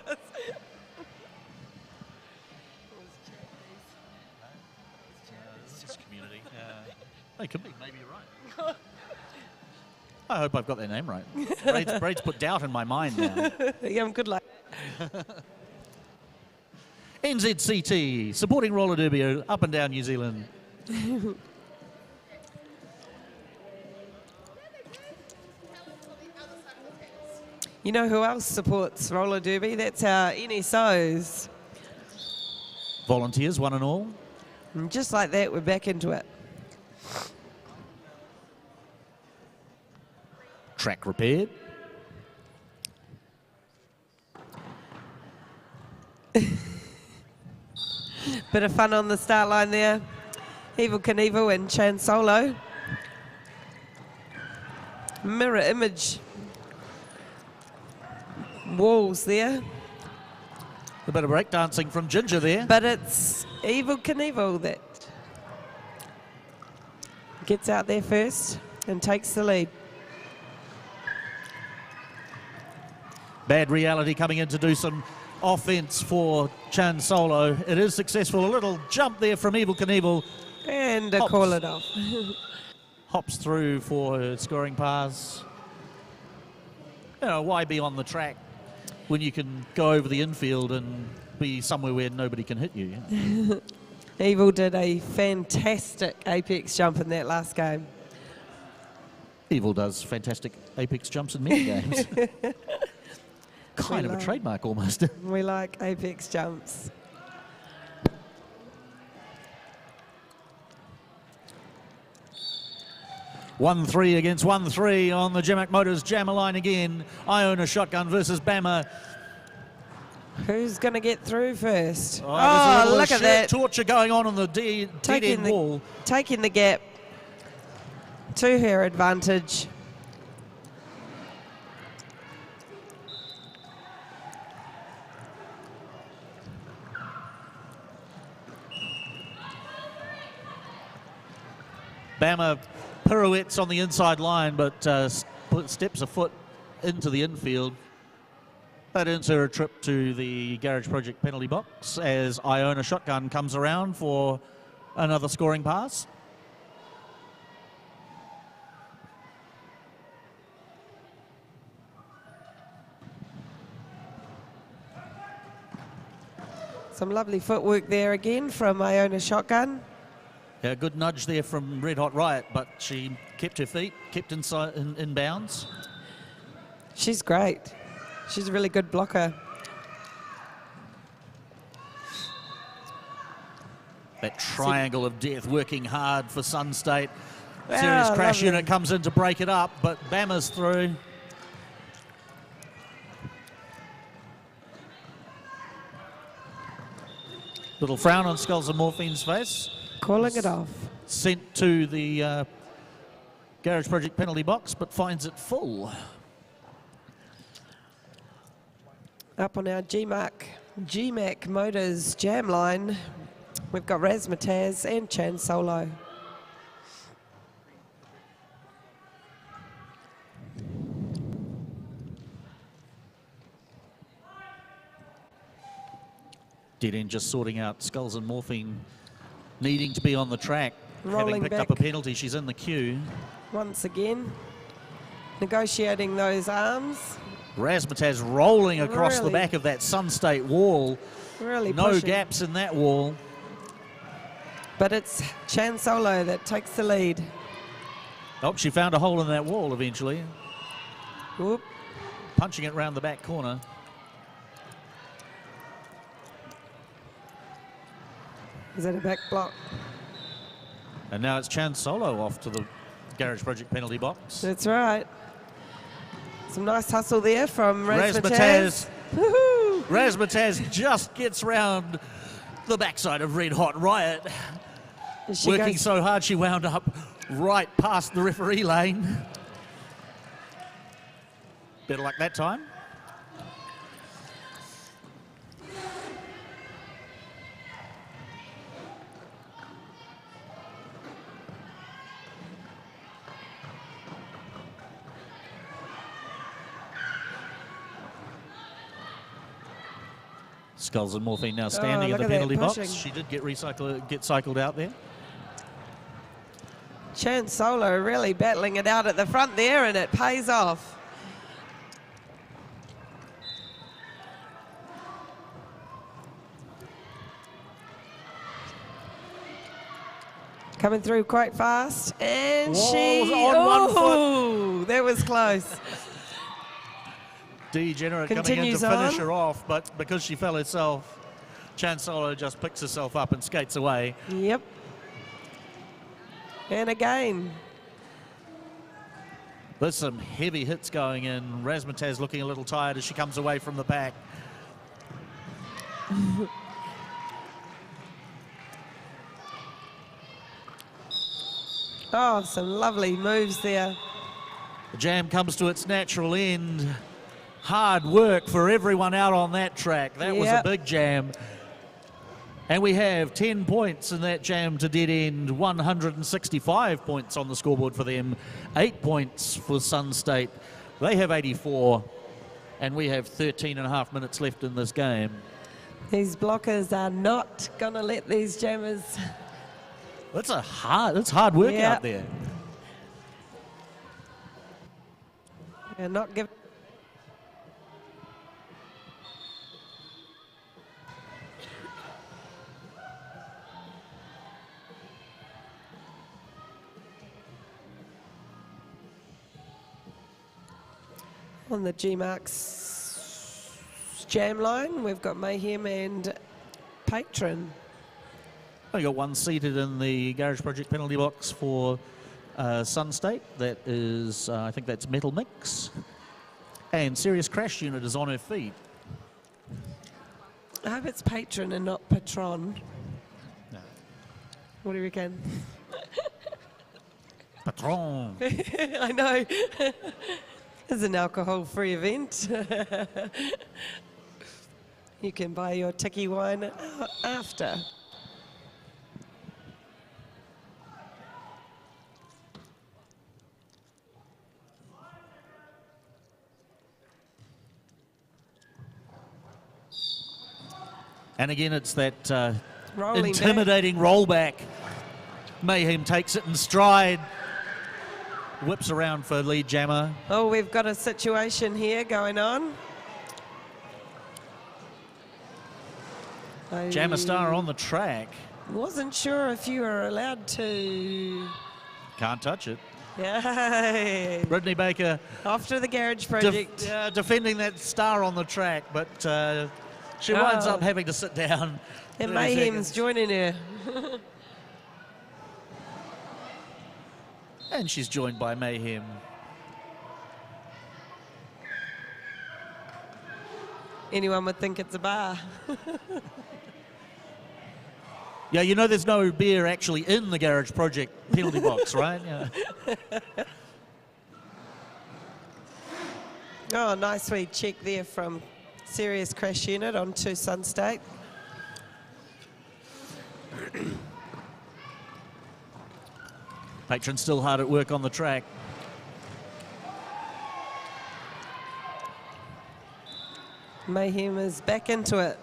It's just community. It could be, maybe you're right. I hope I've got their name right. Braid's put doubt in my mind now. Yeah, good luck. NZCT, supporting roller derby up and down New Zealand. You know who else supports roller derby? That's our NSOs. Volunteers, one and all. And just like that, we're back into it. Track repaired. Bit of fun on the start line there. Evil Knievel and Chan Solo. Mirror image walls there. A bit of breakdancing from Ginger there. But it's Evil Knievel that gets out there first and takes the lead. Bad Reality coming in to do some offense for Chan Solo. It is successful. A little jump there from Evil Knievel. And a call it off. Hops through for her scoring pass. You know, why be on the track when you can go over the infield and be somewhere where nobody can hit you? Evil did a fantastic apex jump in that last game. Evil does fantastic apex jumps in many games. Kind of a trademark almost. We like apex jumps. One 3 against 1 3 on the Gemac Motors jammer line again. Iona Shotgun versus Bama. Who's going to get through first? Oh, look at that. Torture going on the dead end wall. Taking the gap to her advantage. Bama pirouettes on the inside line, but steps a foot into the infield. That earns her a trip to the Garage Project penalty box as Iona Shotgun comes around for another scoring pass. Some lovely footwork there again from Iona Shotgun. Yeah, a good nudge there from Red Hot Riot, but she kept her feet, kept inside in bounds. She's great. She's a really good blocker. That triangle of death working hard for Sun State. Wow, Serious crash lovely. unit comes in to break it up, but Bama's through. Little frown on Skulls and Morphine's face. Calling it off. Sent to the Garage Project penalty box, but finds it full. Up on our GMAC Motors jam line, we've got Razmataz and Chan Solo. Dead End just sorting out Skulls and Morphine needing to be on the track. Rolling Having picked back. up a penalty, she's in the queue. Once again, negotiating those arms. Razmataz rolling across the Really? back of that Sun State wall. Really No pushing. gaps in that wall. But it's Chan Solo that takes the lead. Oh, she found a hole in that wall eventually. Whoop. Punching it round the back corner. Is that a back block? And now it's Chan Solo off to the Garage Project penalty box. That's right. Some nice hustle there from Razmataz. Razmataz. Woohoo! Razmataz just gets round the backside of Red Hot Riot. She Working goes- so hard she wound up right past the referee lane. Better luck that time. Skulls and Morphine now standing in look the at that penalty box. pushing. She did get cycled out there. Chan Solo really battling it out at the front there, and it pays off. Coming through quite fast, and Whoa, she, on one foot. oh, that was close. Degenerate coming in to Continues finish on. her off, but because she fell herself, Chan Solo just picks herself up and skates away. Yep. And again, There's some heavy hits going in. Razmataz looking a little tired as she comes away from the pack. oh, some lovely moves there. The jam comes to its natural end. Hard work for everyone out on that track. That was a Yep. big jam. And we have 10 points in that jam to Dead End, 165 points on the scoreboard for them, 8 points for Sun State. They have 84, and we have 13 and a half minutes left in this game. These blockers are not going to let these jammers. That's hard work Yeah. out there. They're not give. On the G-Marks jam line, we've got Mayhem and Patron. I got one seated in the Garage Project penalty box for Sun State. That is, I think that's Metal Mix. And Serious Crash Unit is on her feet. I hope it's Patron and not Patron. No. What do you reckon? Patron. I know. It's an alcohol-free event. You can buy your tiki wine after. And again, it's that Rolling intimidating rollback. Mayhem takes it in stride. Whips around for lead jammer. Oh, we've got a situation here going on. Jammer Star on the track. Wasn't sure if you were allowed to. Can't touch it. Yay. Brittany Baker Off to the garage project. defending that star on the track, but she winds up having to sit down. And 30 Mayhem's seconds. joining her. And she's joined by Mayhem. Anyone would think it's a bar. Yeah, you know there's no beer actually in the Garage Project penalty box, right? Yeah. Oh, nice wee check there from Serious Crash Unit onto Sunstate. Patron still hard at work on the track. Mayhem is back into it.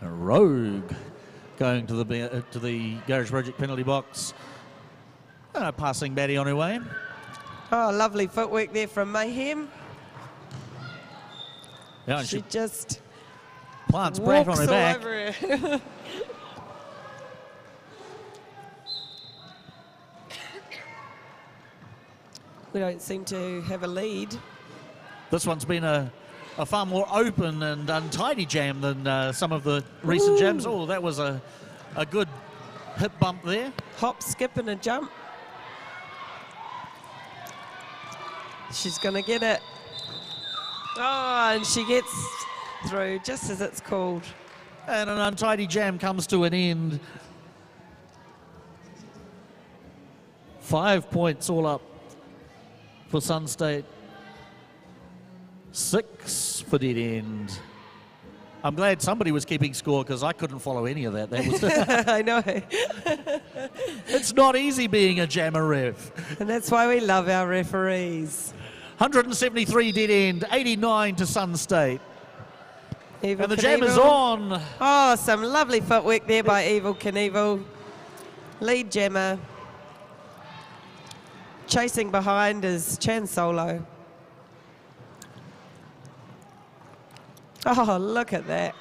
A Rogue going to the Garage Project penalty box. Passing Batty on her way. Oh, lovely footwork there from Mayhem. Yeah, and She she just plants Brat on walks her all back. over her. We don't seem to have a lead. This one's been a far more open and untidy jam than some of the recent jams. Oh, that was a good hip bump there. Hop, skip, and a jump. She's going to get it. Oh, and she gets through just as it's called. And an untidy jam comes to an end. 5 points all up for Sunstate. 6 for Dead End. I'm glad somebody was keeping score because I couldn't follow any of that. That was I know. It's not easy being a jammer ref. And that's why we love our referees. 173 Dead End, 89 to Sunstate. Evil And the jam is Knievel. on. Oh, some lovely footwork there by Evil Knievel. Lead jammer. Chasing behind is Chan Solo. Oh, look at that.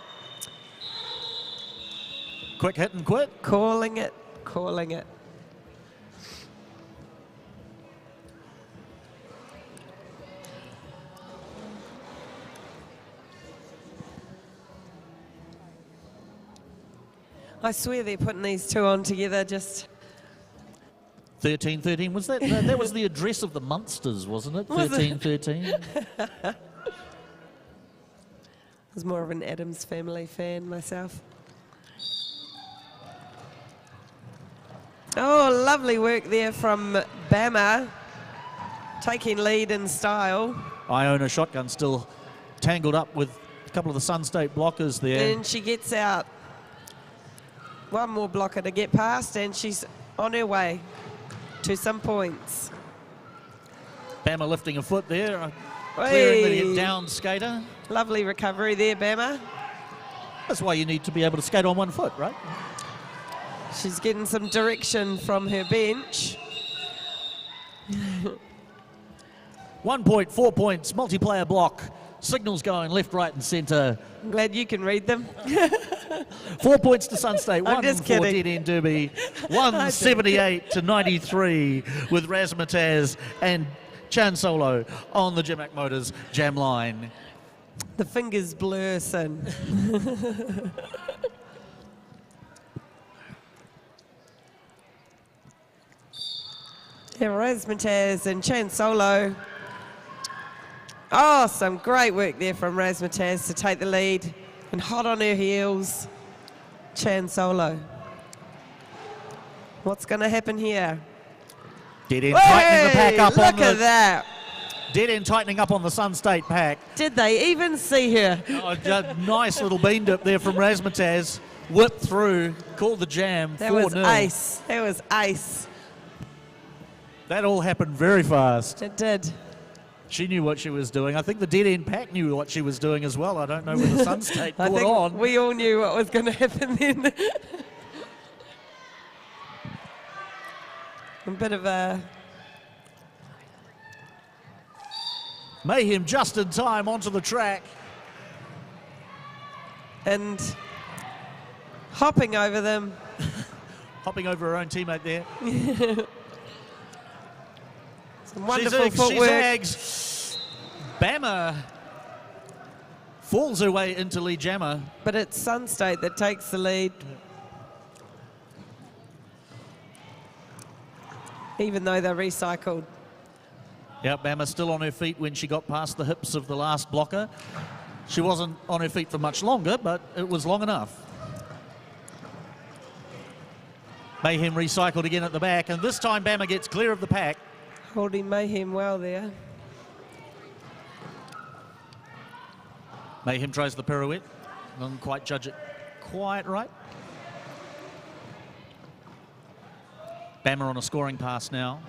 Quick hit and quit. Calling it, calling it. I swear they're putting these two on together just... 1313, was that? That was the address of the Munsters, wasn't it? Was it? 1313. I was more of an Addams Family fan myself. Oh, lovely work there from Bama, taking lead in style. Iona Shotgun still tangled up with a couple of the Sunstate blockers there. And she gets out. One more blocker to get past, and she's on her way to some points. Bama lifting a foot there, clearing the down skater. Lovely recovery there, Bama. That's why you need to be able to skate on one foot, right? She's getting some direction from her bench. 1 point, 4 points, multiplayer block. Signals going left, right, and centre. I'm glad you can read them. 4 points to Sunstate, I'm 1 just for kidding. Dead End Derby. 178 to 93 with Razmataz and Chan Solo on the Jimac Motors jam line. The fingers blur, son. Razmataz and Chan Solo. Oh, some great work there from Razmataz to take the lead. And hot on her heels, Chan Solo. What's going to happen here? Dead End tightening the pack up on look at that. Dead End tightening up on the Sunstate pack. Did they even see her? Oh, nice little bean dip there from Razmataz. Whipped through, called the jam, That 4-0. was ace. That was ace. That all happened very fast. It did. She knew what she was doing. I think the dead end pack knew what she was doing as well. I don't know whether Sun State I caught think on. we all knew what was going to happen then. A bit of a... Mayhem just in time onto the track. And hopping over them. Hopping over her own teammate there. Some wonderful footwork. She zags. Bama falls her way into lead jammer. But it's Sun State that takes the lead. Even though they're recycled. Yeah, Bama still on her feet when she got past the hips of the last blocker. She wasn't on her feet for much longer, but it was long enough. Mayhem recycled again at the back, and this time Bama gets clear of the pack. Holding Mayhem well there. Mayhem tries the pirouette. Doesn't quite judge it quite right. Bama on a scoring pass now.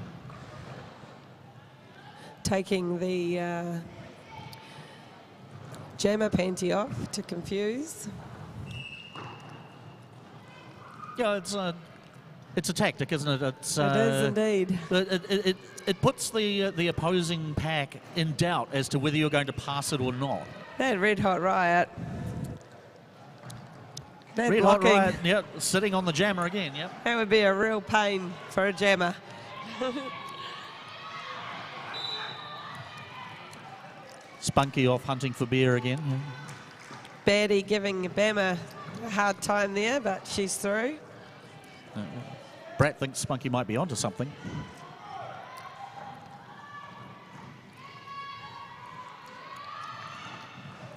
Taking the jammer panty off to confuse. Yeah, it's a tactic, isn't it? It is indeed. It puts the opposing pack in doubt as to whether you're going to pass it or not. That Red Hot Riot. That Red Hot blocking. Riot, yep, sitting on the jammer again, yep. That would be a real pain for a jammer. Spunky off hunting for beer again. Baddie giving Bama a hard time there, but she's through. Brett thinks Spunky might be onto something.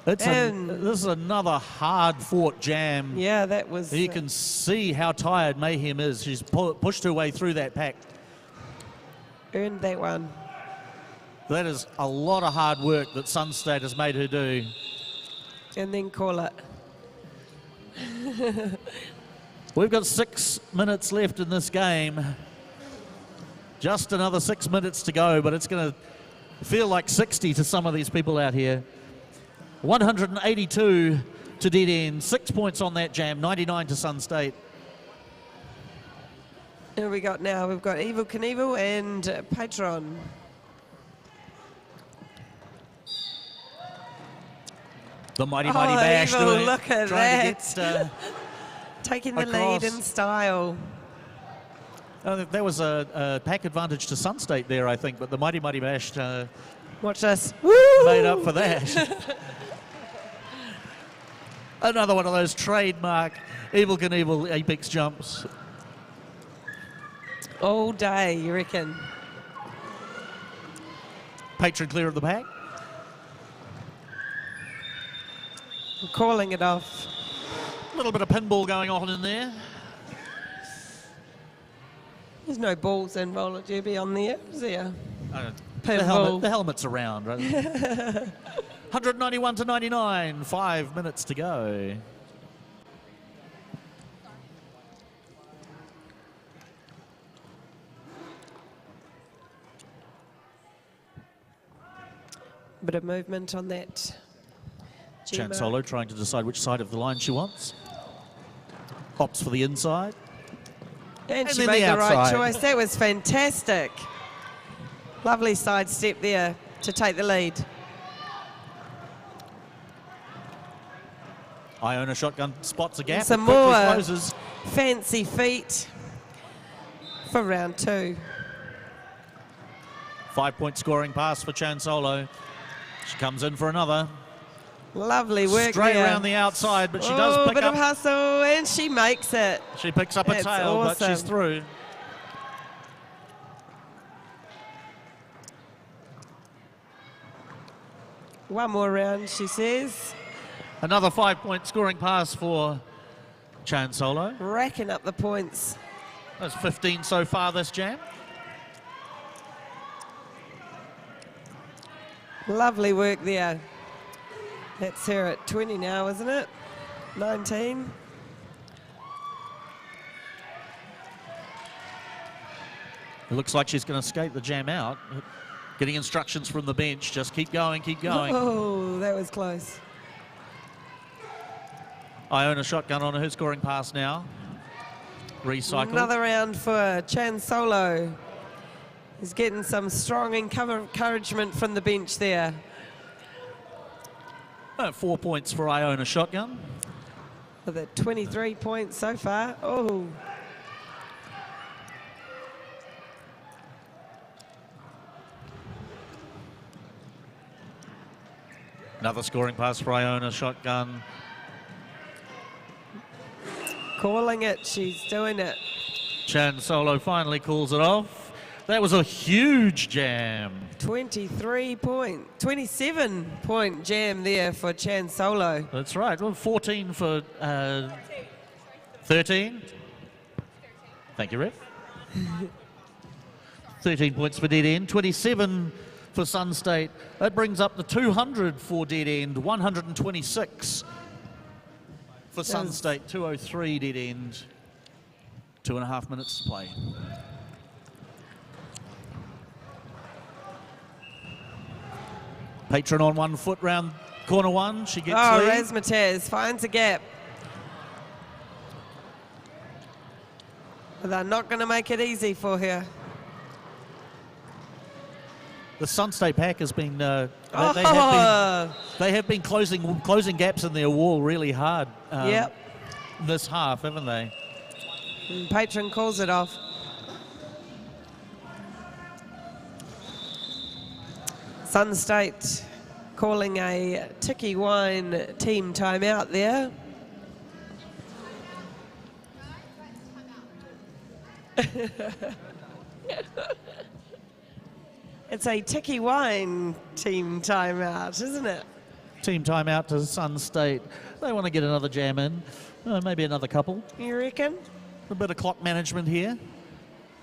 This is another hard-fought jam. Yeah, that was... You can see how tired Mayhem is. She's pushed her way through that pack. Earned that one. That is a lot of hard work that Sun State has made her do. And then call it. We've got 6 minutes left in this game. Just another 6 minutes to go, but it's going to feel like 60 to some of these people out here. 182 to dead end, 6 points on that jam, 99 to Sun State. Who we got now? We've got Evil Knievel and Patron. The Mighty Bash Evil, doing, look at trying that. to get taking the across. lead in style. There was a pack advantage to Sun State there, I think, but the Mighty Bash Watch this. made up for that. Another one of those trademark Evil Knievel apex jumps. All day, you reckon? Patron clear of the pack. I'm calling it off. A little bit of pinball going on in there. There's no balls in roller derby on there, is there? The helmet's around, right? 191 to 99, 5 minutes to go. Bit of movement on that. Chan Solo trying to decide which side of the line she wants. Opts for the inside. And she then made the right outside. choice. That was fantastic. Lovely side step there to take the lead. Iona shotgun spots a gap. Some quickly more closes. fancy feet for round 2. 5 point scoring pass for Chan Solo. She comes in for another. Lovely work Straight there. around the outside, but she does pick bit up. of hustle, and she makes it. She picks up a That's tail, but she's awesome. through. One more round, she says. Another 5 point scoring pass for Chan Solo. Racking up the points. That's 15 so far this jam. Lovely work there. That's her at 20 now, isn't it? 19. It looks like she's going to skate the jam out. Getting instructions from the bench, just keep going, keep going. Oh, that was close. Iona shotgun on her scoring pass now. Recycle. Another round for Chan Solo. He's getting some strong encouragement from the bench there. 4 points for Iona shotgun. With a 23 points so far. Oh. Another scoring pass for Iona shotgun. Calling it, she's doing it. Chan Solo finally calls it off. That was a huge jam. 27 point jam there for Chan Solo. That's right. Well, 14 for 13. Thank you, Ref. 13 points for Dead End. 27 for Sun State. That brings up the 200 for Dead End. 126 for Sun State. 203 Dead End. 2.5 minutes to play. Patron on 1 foot round corner 1. She gets lead. Razmataz finds a gap. But they're not going to make it easy for her. The Sun State pack has been, they have been closing gaps in their wall really hard this half, haven't they? And Patron calls it off. Sun State calling a Tiki Wine team timeout there. It's a Tiki Wine team timeout, isn't it? Team timeout to Sun State. They want to get another jam in, maybe another couple. You reckon? A bit of clock management here.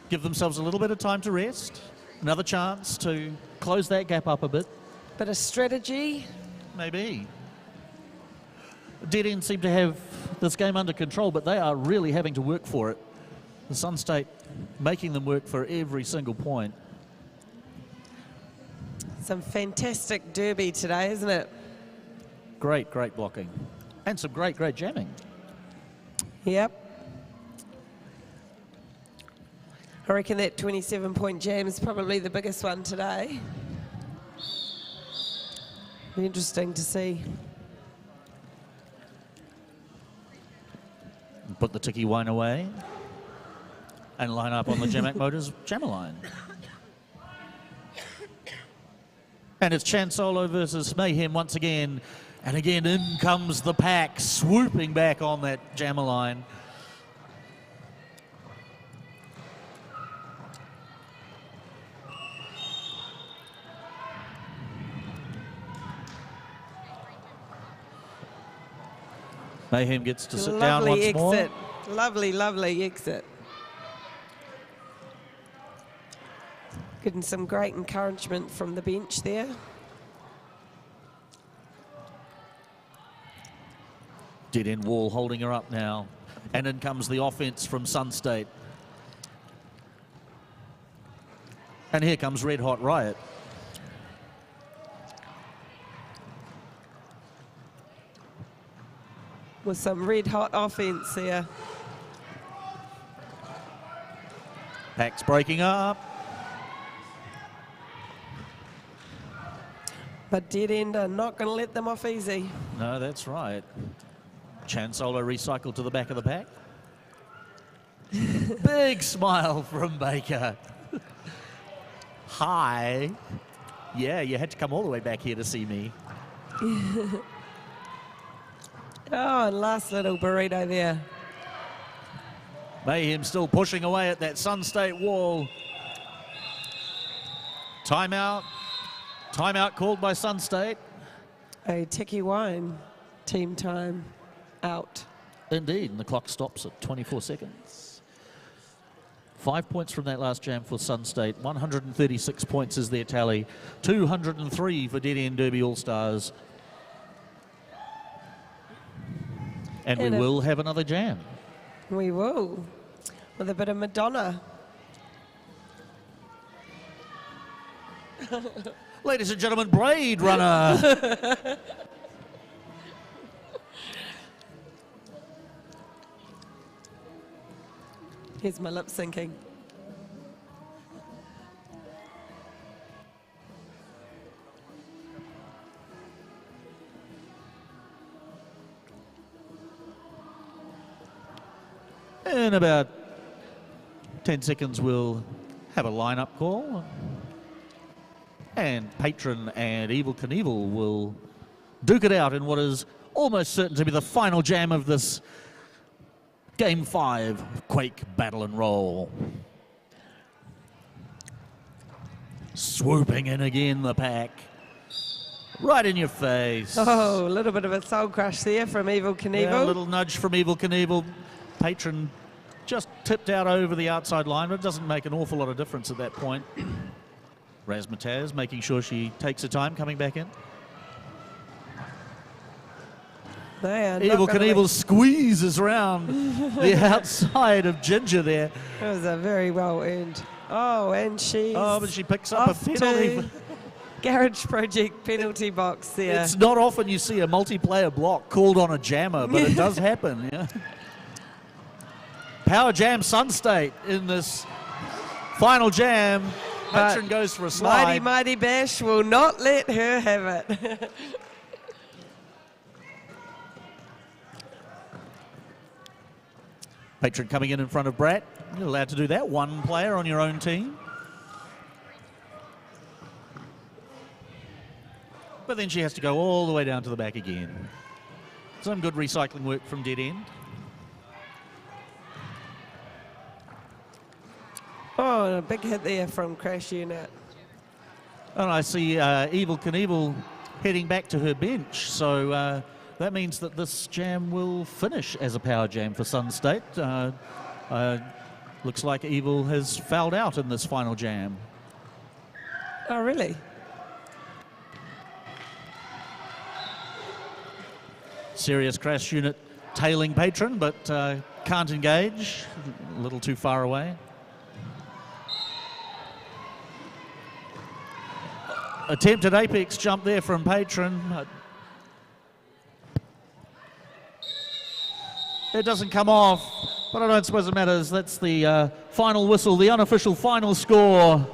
Give themselves a little bit of time to rest. Another chance to close that gap up a bit. Bit of strategy. Maybe. Dead End seem to have this game under control, but they are really having to work for it. The Sun State making them work for every single point. Some fantastic derby today, isn't it? Great blocking. And some great jamming. Yep. I reckon that 27-point jam is probably the biggest one today. Be interesting to see. Put the Tiki Wine away and line up on the Jamac Motors jammer line. And it's Chan Solo versus Mayhem once again. And again, in comes the pack, swooping back on that jammer line. Mayhem gets to sit down once more. Lovely exit. Getting some great encouragement from the bench there. Dead End Wall holding her up now. And in comes the offense from Sun State. And here comes Red Hot Riot. With some red hot offense there. Pack's breaking up. But Dead End are not going to let them off easy. No, that's right. Chan Solo recycled to the back of the pack. Big smile from Baker. Hi. Yeah, you had to come all the way back here to see me. Oh, and last little burrito there. Mayhem still pushing away at that Sun State wall. Timeout. Timeout called by Sun State. A Tiki Wine team time out. Indeed, and the clock stops at 24 seconds. 5 points from that last jam for Sun State. 136 points is their tally. 203 for Dead End Derby All-Stars. And we will have another jam. We will, with a bit of Madonna. Ladies and gentlemen, Blade Runner. Here's my lip syncing. In about 10 seconds, we'll have a lineup call. And Patron and Evel Knievel will duke it out in what is almost certain to be the final jam of this Game 5 Quake Battle and Roll. Swooping in again, the pack. Right in your face. Oh, a little bit of a soul crush there from Evel Knievel. Yeah, a little nudge from Evel Knievel. Patron just tipped out over the outside line, but it doesn't make an awful lot of difference at that point. Razmataz making sure she takes her time coming back in. Evel Knievel squeezes around the outside of Ginger there. That was a very well earned. Oh, and she's but she picks up a penalty. Garage Project penalty box there. It's not often you see a multiplayer block called on a jammer, but it does happen. Yeah. Power Jam Sun State in this final jam. Patron goes for a slide. Mighty Mighty Bash will not let her have it. Patron coming in front of Brat. You're allowed to do that. One player on your own team. But then she has to go all the way down to the back again. Some good recycling work from Dead End. Oh, and a big hit there from Crash Unit. And I see Evel Knievel heading back to her bench. So that means that this jam will finish as a power jam for Sun State. Looks like Evel has fouled out in this final jam. Oh, really? Serious Crash Unit tailing Patron, but can't engage. A little too far away. Attempted apex jump there from Patron. It doesn't come off, but I don't suppose it matters. That's the final whistle, the unofficial final score.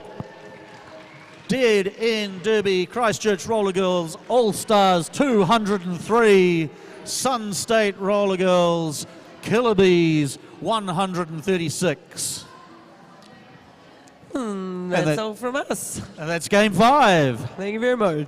Dead End Derby, Christchurch Roller Girls, All Stars 203, Sun State Roller Girls, Killer Bees 136. That's all from us. And that's Game 5. Thank you very much.